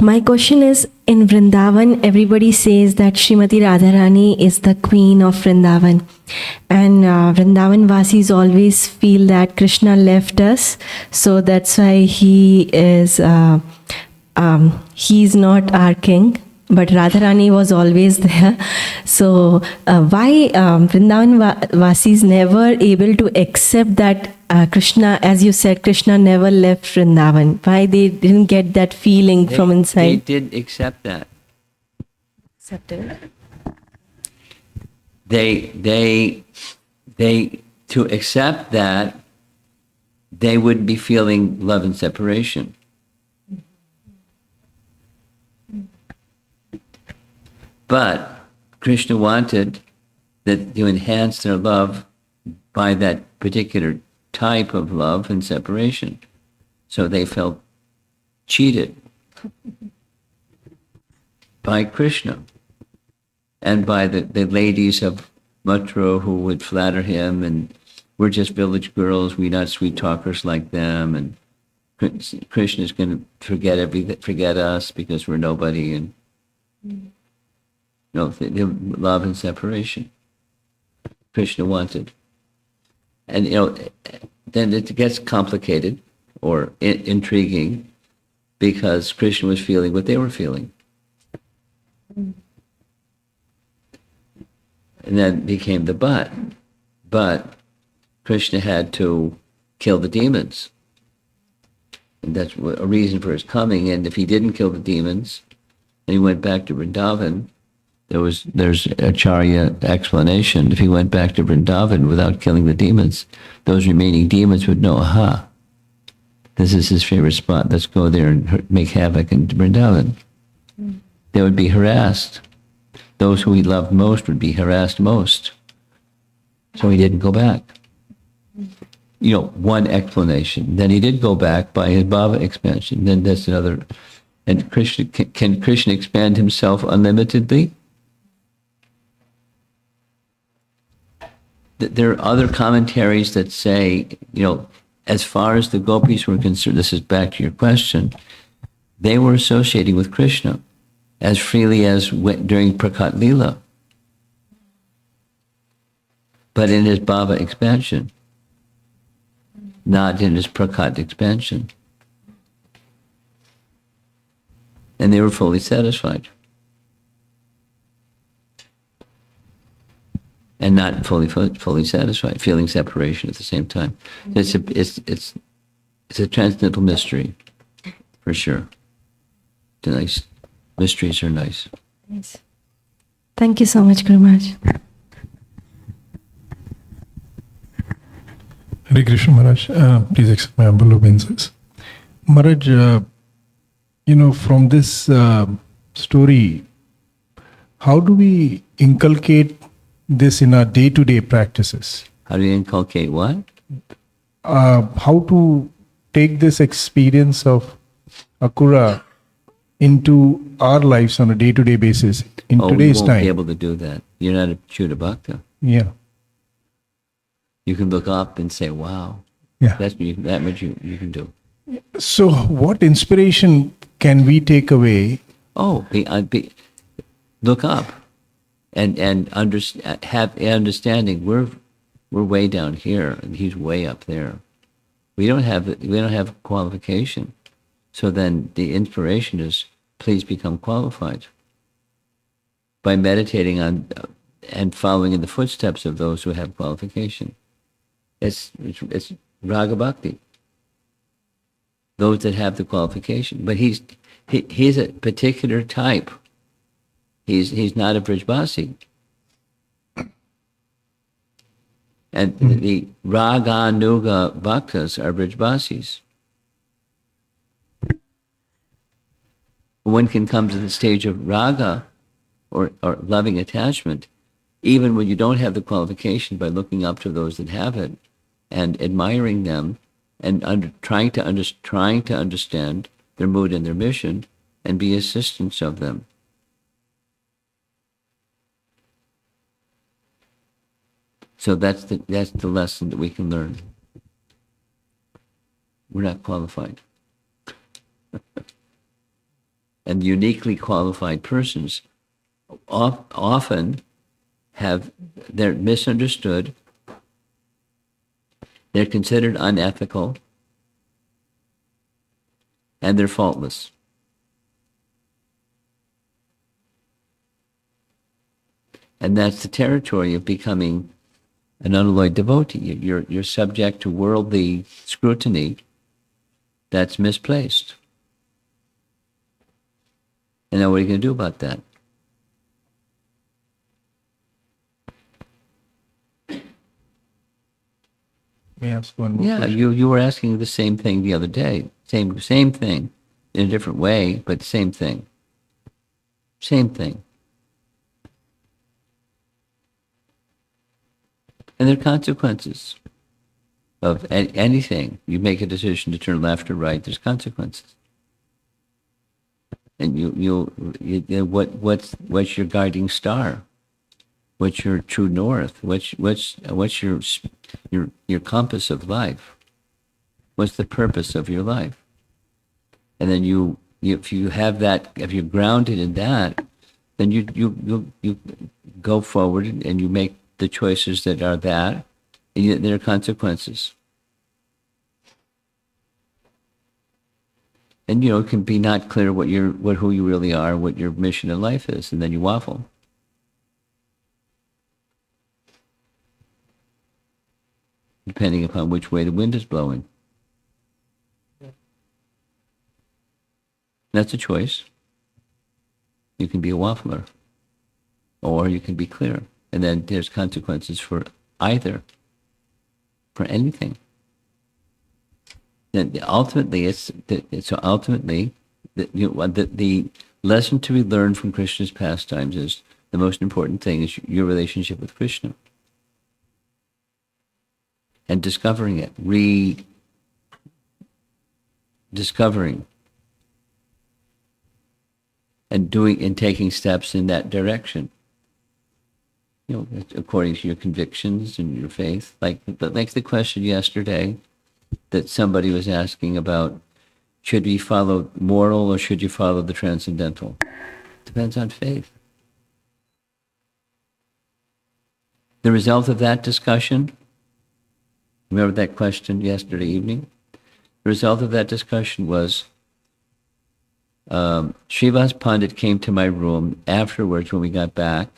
My question is, in Vrindavan, everybody says that Srimati Radharani is the queen of Vrindavan. And Vrindavan Vasis always feel that Krishna left us. So that's why he's not our king. But Radharani was always there. So why Vrindavan Vasis never able to accept that Krishna, as you said, Krishna never left Vrindavan? Why they didn't get that feeling from inside? They did accept that. Accepted. They to accept that, they would be feeling love and separation. But Krishna wanted that to enhance their love by that particular type of love and separation. So they felt cheated by Krishna and by the ladies of Mathura who would flatter him and we're just village girls, we're not sweet talkers like them, and Krishna's going to forget us because we're nobody, and love and separation Krishna wanted. And then it gets complicated or intriguing because Krishna was feeling what they were feeling. And then became the but. But Krishna had to kill the demons. And that's a reason for his coming. And if he didn't kill the demons, and he went back to Vrindavan, there's Acharya explanation. If he went back to Vrindavan without killing the demons, those remaining demons would know, aha, this is his favorite spot. Let's go there and make havoc in Vrindavan. They would be harassed. Those who he loved most would be harassed most. So he didn't go back. One explanation. Then he did go back by his bhava expansion. Then that's another. And Krishna, can Krishna expand himself unlimitedly? There are other commentaries that say, as far as the gopis were concerned, this is back to your question, they were associating with Krishna as freely as during Prakat Leela, but in his bhava expansion, not in his Prakat expansion. And they were fully satisfied. And not fully satisfied, feeling separation at the same time. It's a transcendental mystery, for sure. It's nice. Mysteries are nice. Nice. Thank you so much, Guru Maharaj. Hare Krishna Maharaj, please accept my humble obeisances. Maharaj, from this story, how do we inculcate this in our day-to-day practices? How do you inculcate what? How to take this experience of Akrura into our lives on a day-to-day basis in today's you won't time. be able to do that. You're not a Chuta Bhakta. Yeah. You can look up and say, wow, Yeah. that much you can do. So what inspiration can we take away? Look up and have understanding. We're way down here and he's way up there. We don't have qualification. So then the inspiration is, please become qualified by meditating on and following in the footsteps of those who have qualification. It's Raga Bhakti. Those that have the qualification. But he's a particular type He's not a Brijbasi. And the Raga Nuga Bhaktas are Brijbasis. One can come to the stage of Raga or loving attachment even when you don't have the qualification by looking up to those that have it and admiring them and trying to understand their mood and their mission and be assistants of them. So that's the lesson that we can learn. We're not qualified. And uniquely qualified persons often they're misunderstood, they're considered unethical, and they're faultless. And that's the territory of becoming an unalloyed devotee. You're subject to worldly scrutiny that's misplaced. And now what are you going to do about that? May I ask one more Yeah, question? you were asking the same thing the other day. Same thing, in a different way, but same thing. Same thing. And there are consequences of anything. You make a decision to turn left or right, there's consequences. And what's your guiding star? What's your true north? What's your compass of life? What's the purpose of your life? And then if you have that, if you're grounded in that, then you go forward and you make the choices that are that, and there are consequences. And it can be not clear who you really are, what your mission in life is, and then you waffle. Depending upon which way the wind is blowing. That's a choice. You can be a waffler, or you can be clear, and then there's consequences for either, for anything. Then ultimately, the lesson to be learned from Krishna's pastimes is the most important thing is your relationship with Krishna. And discovering it, rediscovering, and taking steps in that direction. According to your convictions and your faith. Like the question yesterday that somebody was asking about, should we follow moral or should you follow the transcendental? Depends on faith. The result of that discussion, remember that question yesterday evening? The result of that discussion was Srivas Pandit came to my room afterwards when we got back,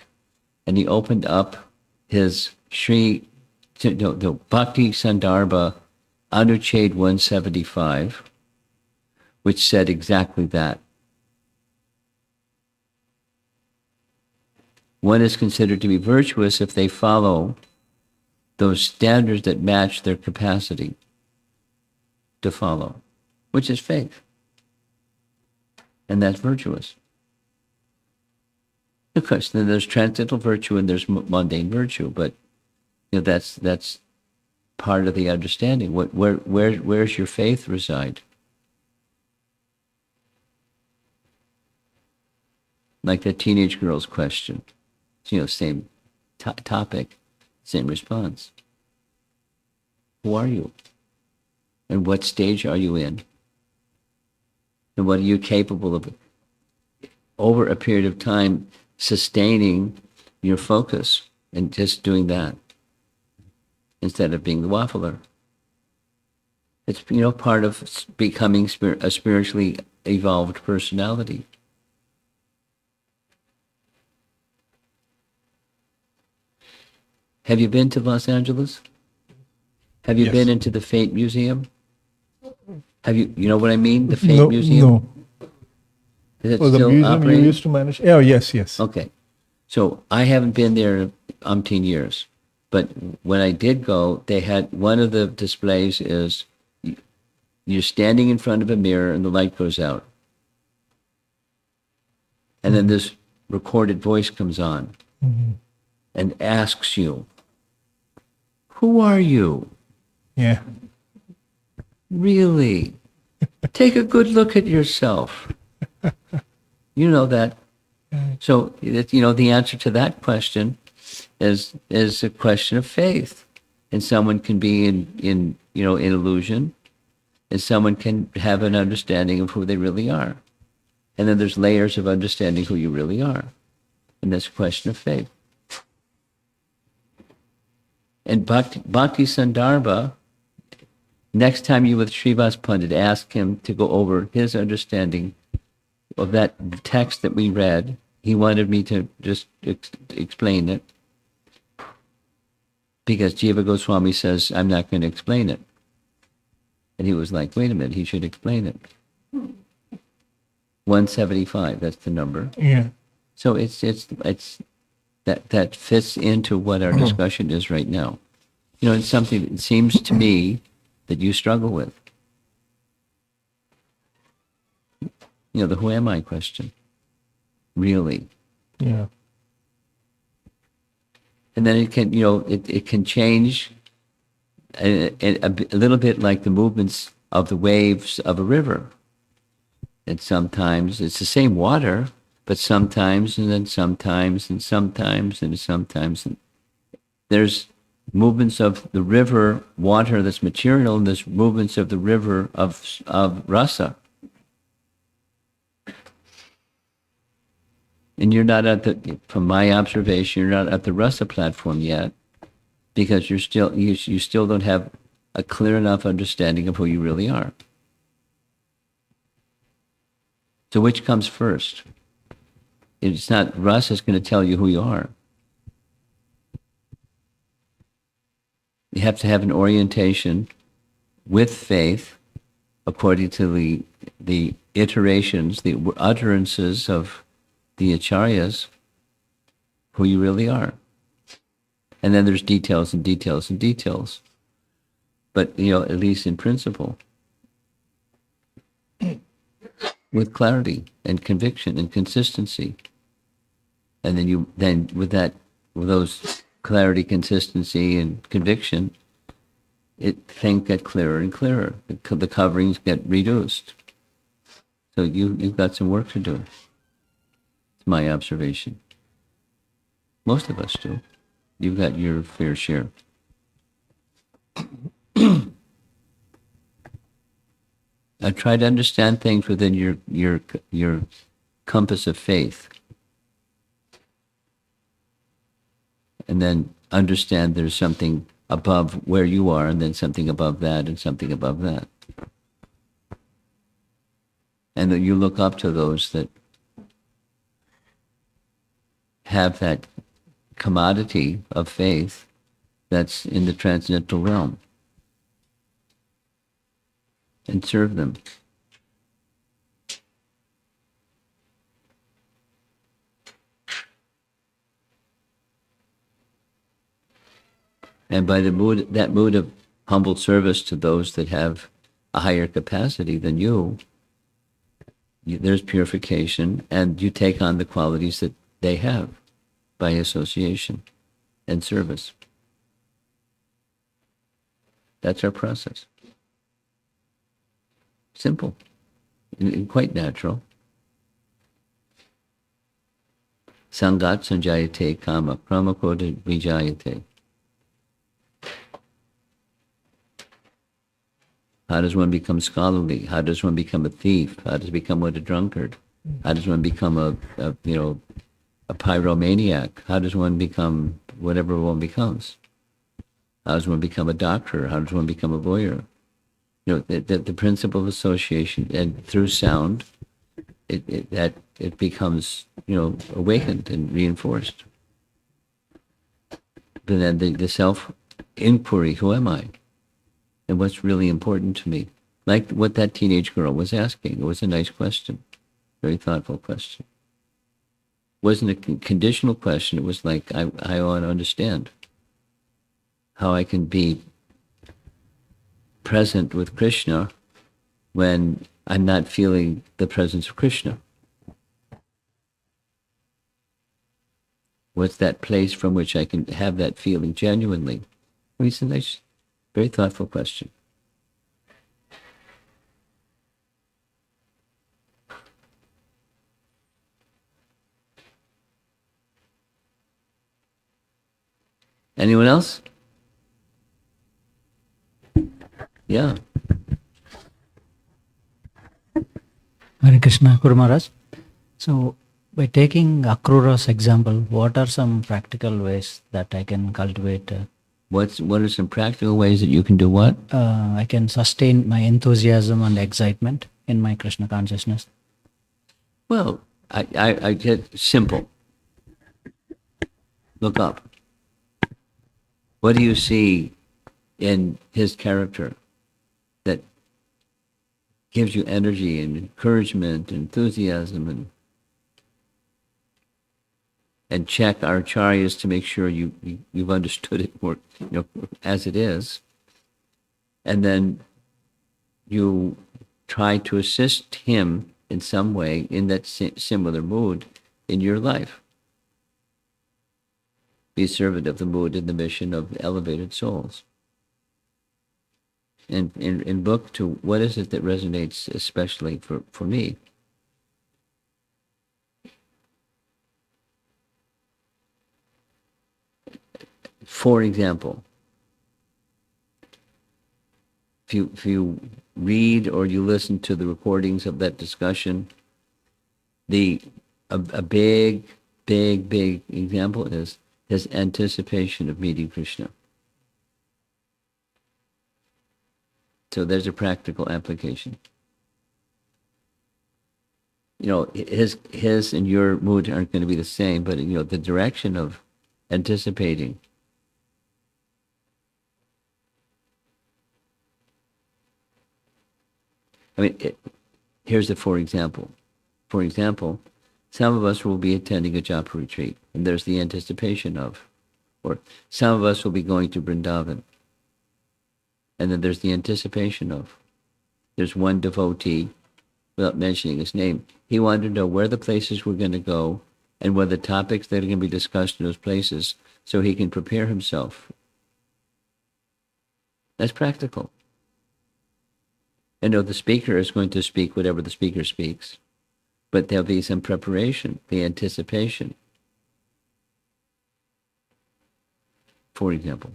and he opened up his the Bhakti Sandarbha Anuchhed 175, which said exactly that. One is considered to be virtuous if they follow those standards that match their capacity to follow, which is faith. And that's virtuous. Of course, then there's transcendental virtue and there's mundane virtue, but that's part of the understanding. Where's your faith reside? Like that teenage girl's question. Same topic, same response. Who are you? And what stage are you in? And what are you capable of over a period of time sustaining your focus and just doing that instead of being the waffler? It's part of becoming a spiritually evolved personality. Have you been to Los Angeles? Have you Yes. been into the Fate Museum? Have you know what I mean? The Fate Museum? No. Is it Oh, the still museum operating? you used to manage? Oh, yes, yes. Okay. So I haven't been there in umpteen years. But when I did go, they had one of the displays is you're standing in front of a mirror and the light goes out. And then this recorded voice comes on and asks you, who are you? Yeah. Really? Take a good look at yourself. You know that. So, the answer to that question is a question of faith. And someone can be in illusion, and someone can have an understanding of who they really are. And then there's layers of understanding who you really are. And that's a question of faith. And Bhakti Sandarbha, next time you with Srivas Pandit, ask him to go over his understanding of that text that we read. He wanted me to just explain it because Jiva Goswami says, I'm not going to explain it. And he was like, wait a minute, he should explain it. 175, that's the number. Yeah. So it's that fits into what our discussion is right now. It's something that seems to me that you struggle with. The who am I question. Really. Yeah. And then it can, it can change a little bit like the movements of the waves of a river. And sometimes it's the same water, but sometimes and then sometimes and sometimes and sometimes. And there's movements of the river water that's material, and there's movements of the river of rasa. And you're not from my observation, you're not at the rasa platform yet, because you still don't have a clear enough understanding of who you really are. So which comes first? It's not rasa is going to tell you who you are. You have to have an orientation with faith according to the iterations, the utterances of the acharyas, who you really are. And then there's details and details and details. But, at least in principle, with clarity and conviction and consistency. And then with those clarity, consistency, and conviction, things get clearer and clearer. The coverings get reduced. So you've got some work to do. It's my observation. Most of us do. You've got your fair share. I try to understand things within your compass of faith. And then understand there's something above where you are, and then something above that, and something above that. And that you look up to those that have that commodity of faith that's in the transcendental realm, and serve them. And by that mood of humble service to those that have a higher capacity than there's purification, and you take on the qualities that they have by association and service. That's our process. Simple and quite natural. Sangat sanjayate kama, krama krodha vijayate. How does one become scholarly? How does one become a thief? How does one become a drunkard? How does one become a pyromaniac? How does one become whatever one becomes? How does one become a doctor? How does one become a lawyer? The principle of association, and through sound, it becomes awakened and reinforced. But then the self inquiry: who am I? And what's really important to me? Like what that teenage girl was asking. It was a nice question. Very thoughtful question. Wasn't a conditional question. It was like, I want to understand how I can be present with Krishna when I'm not feeling the presence of Krishna. What's that place from which I can have that feeling genuinely? Well, it's a nice, very thoughtful question. Anyone else? Yeah. Hare Krishna, Guru Maharaj. So, by taking Akrura's example, what are some practical ways that I can cultivate? What are some practical ways that you can do what? I can sustain my enthusiasm and excitement in my Krishna consciousness. Well, I get simple. Look up. What do you see in his character that gives you energy and encouragement, and enthusiasm, and check our acharyas to make sure you've understood it more, as it is, and then you try to assist him in some way in that similar mood in your life. Be a servant of the mood and the mission of elevated souls. And in book 2, what is it that resonates especially for me? For example, if you read or you listen to the recordings of that discussion, a big example is his anticipation of meeting Krishna. So there's a practical application. His and your mood aren't going to be the same, but the direction of anticipating. I mean, here's a for example. For example, some of us will be attending a japa retreat, and there's the anticipation of, or some of us will be going to Vrindavan, and then there's the anticipation of. There's one devotee, without mentioning his name, he wanted to know where the places were going to go and what the topics that are going to be discussed in those places so he can prepare himself. That's practical. The speaker is going to speak whatever the speaker speaks, but there'll be some preparation, the anticipation. For example.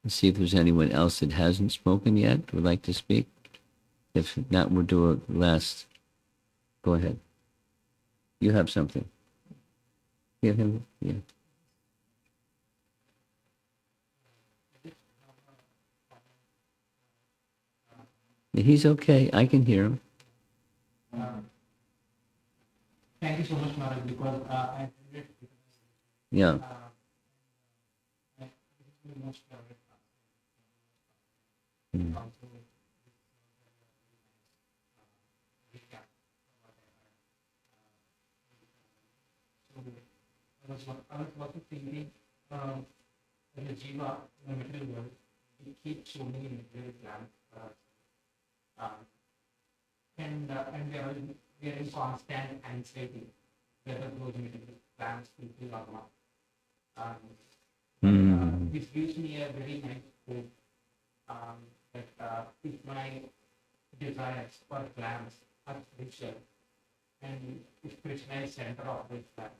Let's see if there's anyone else that hasn't spoken yet, would like to speak. If not, we'll do a last. Go ahead. You have something. Give him, yeah. He's okay. I can hear him. Thank you so much, Maharaj, because I Yeah. Mm. I was also thinking, in the jiva, in the material world, we keep swimming in material plants, and we are in constant anxiety whether those material plants fulfill or not. This gives me a very nice hope that if my desires for plants are spiritual, and if Krishna is center of those plants,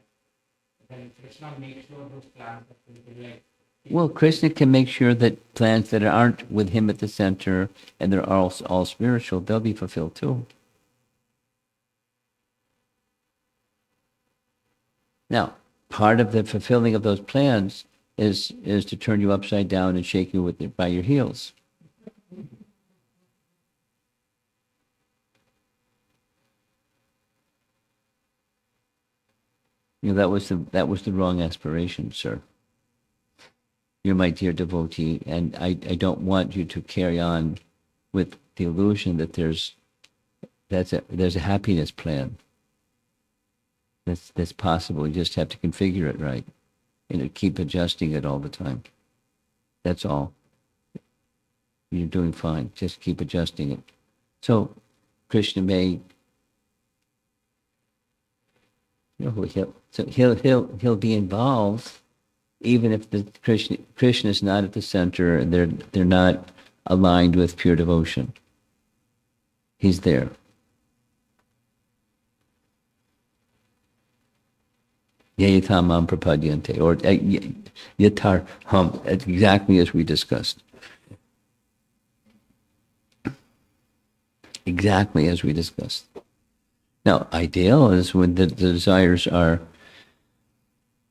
then Krishna makes sure those plants are fulfilled. Well, Krishna can make sure that plans that aren't with him at the center and they're all spiritual, they'll be fulfilled too. Now, part of the fulfilling of those plans is to turn you upside down and shake you by your heels. that was the wrong aspiration, sir. You're my dear devotee, and I don't want you to carry on with the illusion that there's a happiness plan. That's possible. You just have to configure it right, and keep adjusting it all the time. That's all. You're doing fine. Just keep adjusting it. So, Krishna may, he'll be involved, even if the Krishna is not at the center and they're not aligned with pure devotion. He's there. Yayatamam prapadyante, or yatar hum, exactly as we discussed. Exactly as we discussed. Now, ideal is when the desires are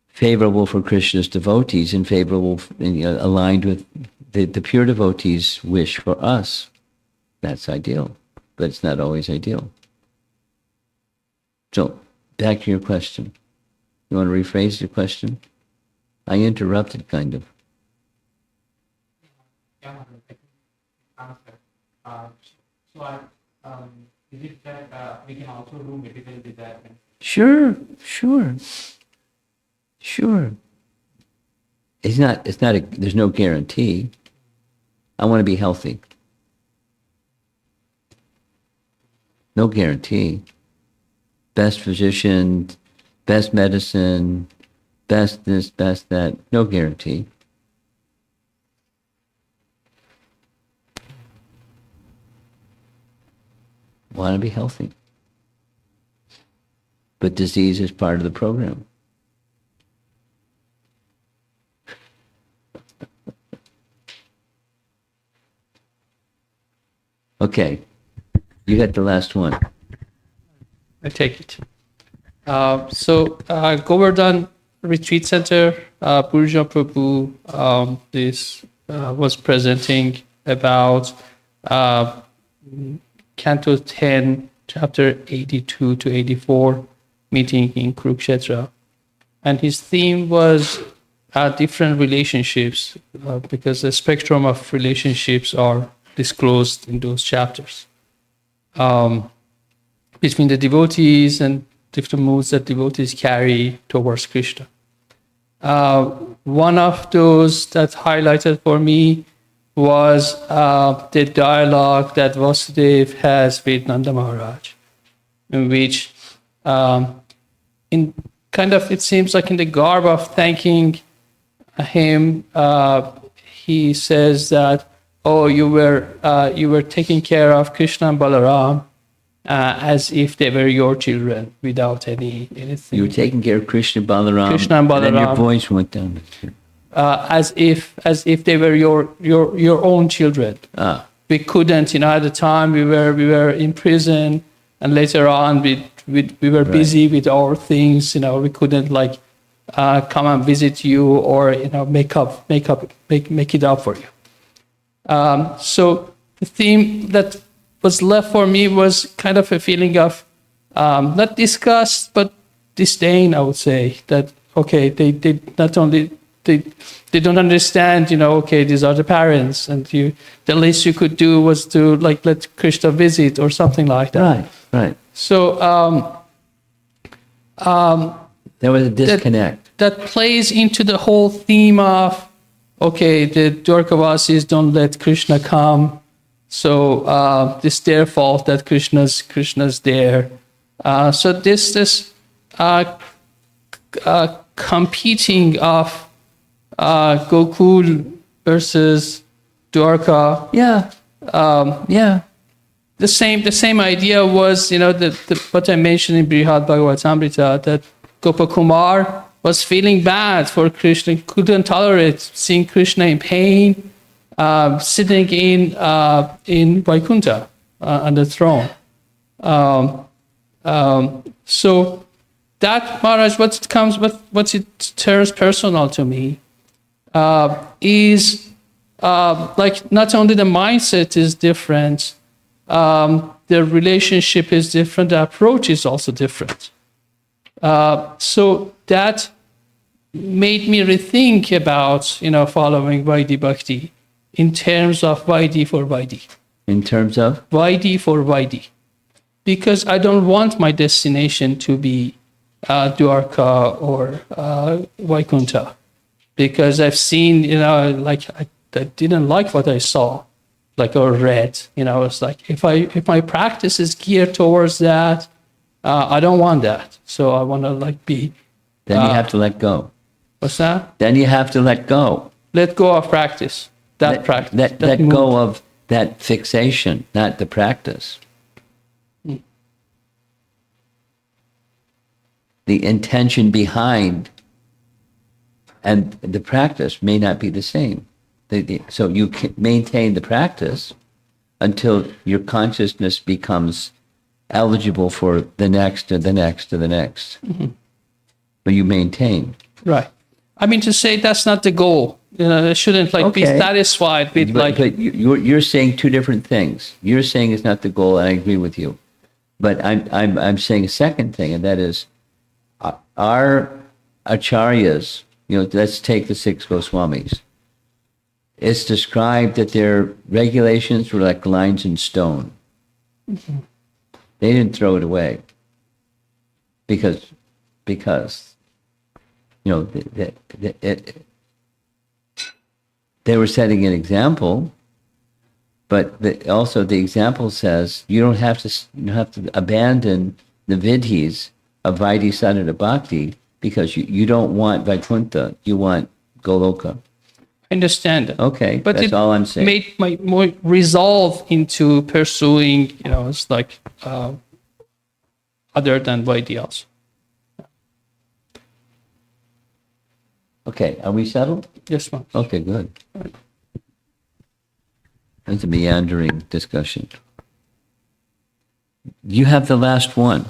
favorable for Krishna's devotees and favorable, aligned with the pure devotees' wish for us. That's ideal, but it's not always ideal. So, back to your question. You want to rephrase your question? I interrupted, kind of. Yeah, answer. Is it that we can also do medical desire? Sure. There's no guarantee. I want to be healthy. No guarantee. Best physician, best medicine, best this, best that. No guarantee. Want to be healthy. But disease is part of the program. Okay, you got the last one. I take it. Govardhan Retreat Center, Purja Prabhu, this was presenting about Canto 10, chapter 82 to 84, meeting in Kurukshetra. And his theme was different relationships, because the spectrum of relationships are disclosed in those chapters. Between the devotees and different moods that devotees carry towards Krishna. One of those that highlighted for me was the dialogue that Vasudeva has with Nanda Maharaj, in which it seems like in the garb of thanking him, he says that, oh, you were taking care of Krishna and Balaram as if they were your children, without anything. You were taking care of Krishna and Balaram, and then your voice went down. As if they were your own children. We couldn't, at the time we were in prison, and later on we were busy with our things. We couldn't come and visit you, or make it up for you. So the theme that was left for me was kind of a feeling of not disgust but disdain. I would say that they not only they don't understand. Okay, these are the parents, and the least you could do was to let Krishna visit or something like that. Right. So there was a disconnect. That plays into the whole theme of, okay, the Dwarkavasis don't let Krishna come, so it's their fault that Krishna's there. So this competing of Gokul versus Dwarka. Yeah. The same idea was, what I mentioned in Brihad Bhagavatamrita, that Gopakumar was feeling bad for Krishna, couldn't tolerate seeing Krishna in pain, sitting in Vaikuntha on the throne. So that, Maharaj, what it turns personal to me is not only the mindset is different, the relationship is different, the approach is also different. So that made me rethink about, following Vaidhi Bhakti in terms of Vaidhi for Vaidhi. In terms of? Vaidhi for Vaidhi. Because I don't want my destination to be Dwarka or Vaikuntha. Because I've seen, I didn't like what I saw, or read. It's like, if my practice is geared towards that, I don't want that. So I want to be. Then you have to let go. What's that? Then you have to let go. Let go of practice. Practice. Let go of that fixation, not the practice. The intention behind and the practice may not be the same. So you can maintain the practice until your consciousness becomes eligible for the next or the next or the next. But you maintain. Right. I mean, to say that's not the goal. I shouldn't be satisfied with But you're saying two different things. You're saying it's not the goal, and I agree with you. But I'm saying a second thing, and that is our acharyas. Let's take the 6 Goswamis. It's described that their regulations were like lines in stone. Mm-hmm. They didn't throw it away because they were setting an example, but also the example says you don't have to abandon the vidhis of Vaidhi Sadhana Bhakti because you don't want Vaikuntha, you want Goloka. I understand that. Okay, but that's all I'm saying. Made my more resolve into pursuing, it's other than Vaidhi also. Okay, are we settled? Yes, ma'am. Okay, good. That's a meandering discussion. You have the last one.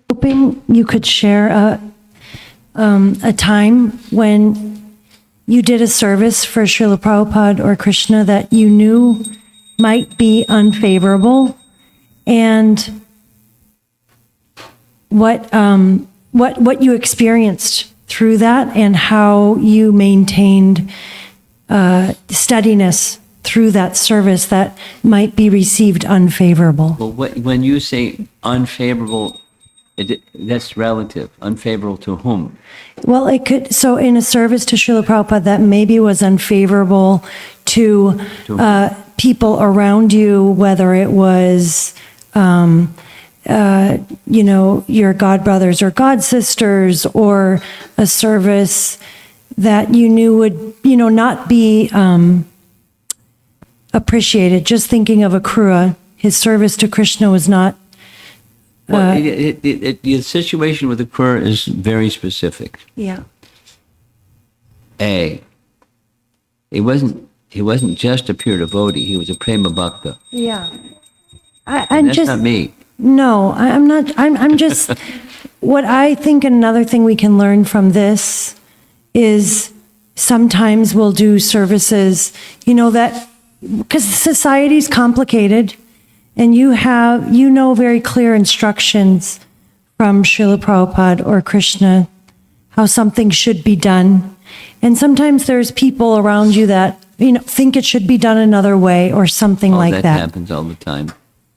Hoping you could share a time when you did a service for Srila Prabhupada or Krishna that you knew might be unfavorable, and what you experienced through that, and how you maintained steadiness through that service that might be received unfavorable. Well, when you say unfavorable, that's relative. Unfavorable to whom? Well, it could, so in a service to Srila Prabhupada that maybe was unfavorable to people around you, whether it was, your godbrothers or godsisters, or a service that you knew would, not be appreciated. Just thinking of Akrura, his service to Krishna was not. Well, the situation with Akrura is very specific. Yeah. He wasn't just a pure devotee. He was a prema bhakta. Yeah. That's not me. No, I'm not. I'm just. What I think another thing we can learn from this is sometimes we'll do services, that because society's complicated. And you very clear instructions from Srila Prabhupada or Krishna how something should be done. And sometimes there's people around you that, think it should be done another way or something like that. That happens all the time.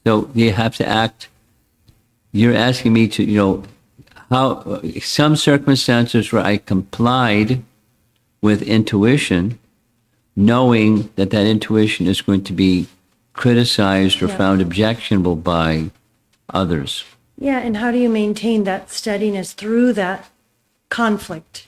So you have to act. You're asking me to, how some circumstances where I complied with intuition, knowing that intuition is going to be criticized or found objectionable by others. Yeah, and how do you maintain that steadiness through that conflict?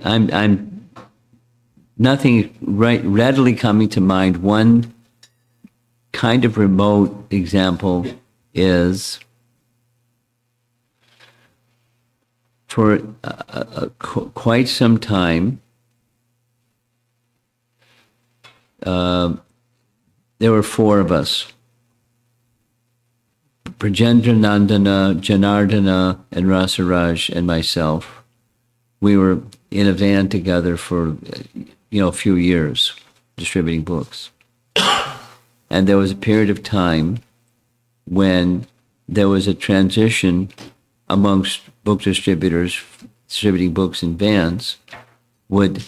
I'm nothing readily coming to mind. One kind of remote example is for quite some time, there were four of us. Brajendra Nandana, Janardana, and Rasaraj and myself. We were in a van together for, a few years, distributing books. And there was a period of time when there was a transition amongst book distributors, distributing books in vans, would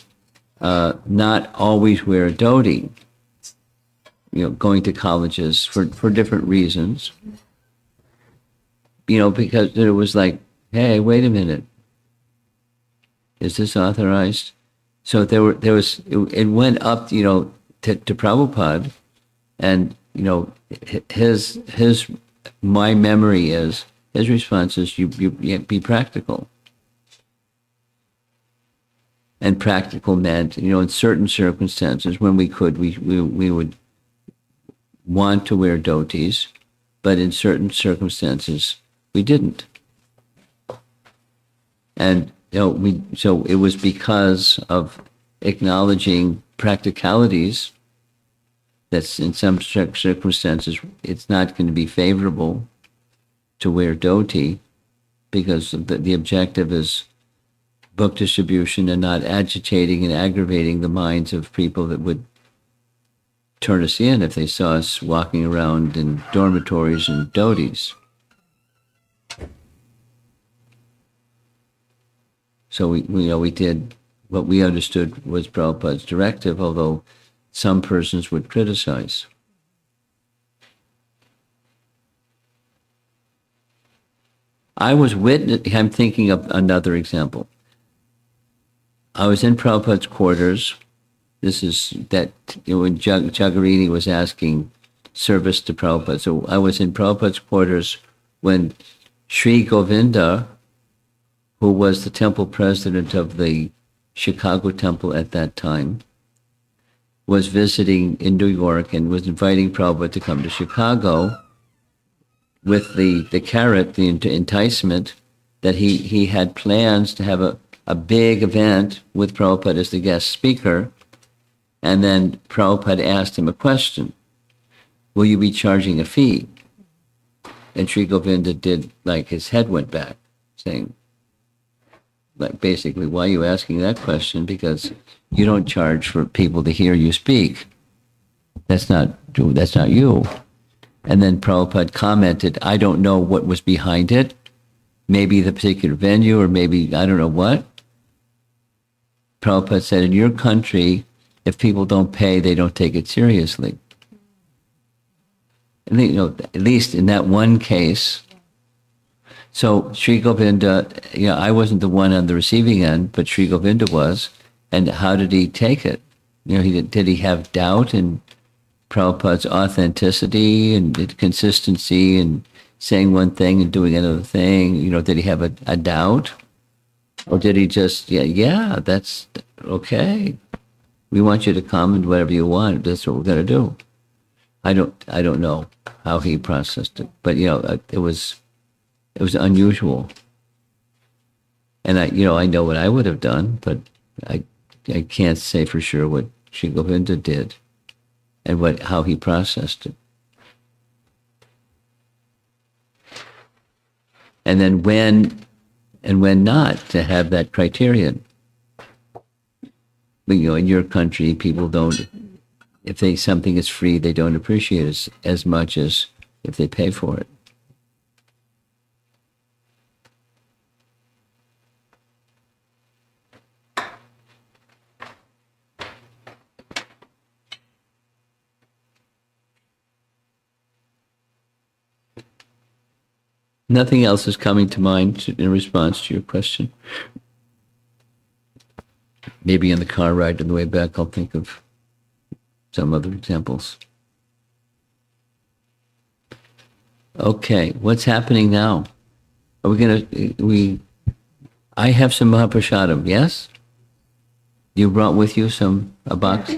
not always wear a dhoti, going to colleges for different reasons. Because it was like, hey, wait a minute, is this authorized? So it went up, to Prabhupada, and my memory is his response is you be practical. And practical meant, in certain circumstances when we could, we would want to wear dhotis, but in certain circumstances we didn't. And so it was because of acknowledging practicalities that in some circumstances it's not going to be favorable to wear dhoti, because the objective is book distribution and not agitating and aggravating the minds of people that would turn us in if they saw us walking around in dormitories and dhotis. So we did what we understood was Prabhupada's directive, although some persons would criticize. I'm thinking of another example. I was in Prabhupada's quarters. This is that when Jagarini was asking service to Prabhupada. So I was in Prabhupada's quarters when Sri Govinda, who was the temple president of the Chicago temple at that time, was visiting in New York and was inviting Prabhupada to come to Chicago with the carrot, the enticement, that he had plans to have a big event with Prabhupada as the guest speaker. And then Prabhupada asked him a question: will you be charging a fee? And Sri Govinda did, like, his head went back, saying, like, basically, why are you asking that question? Because you don't charge for people to hear you speak. That's not you. And then Prabhupada commented, I don't know what was behind it. Maybe the particular venue, or maybe I don't know what. Prabhupada said, in your country, if people don't pay, they don't take it seriously. And at least in that one case. So Sri Govinda, I wasn't the one on the receiving end, but Sri Govinda was. And how did he take it? Did he have doubt in Prabhupada's authenticity and consistency and saying one thing and doing another thing? Did he have a doubt? Or did he just, that's okay. We want you to come and whatever you want, that's what we're going to do. I don't know how he processed it, but it was unusual. And I know what I would have done, but I can't say for sure what Sri Govinda did and how he processed it. And then when not to have that criterion. In your country, people don't, if something is free, they don't appreciate it as much as if they pay for it. Nothing else is coming to mind in response to your question. Maybe in the car ride on the way back, I'll think of some other examples. Okay, what's happening now? Are we I have some Mahaprasadam, yes? You brought with you a box?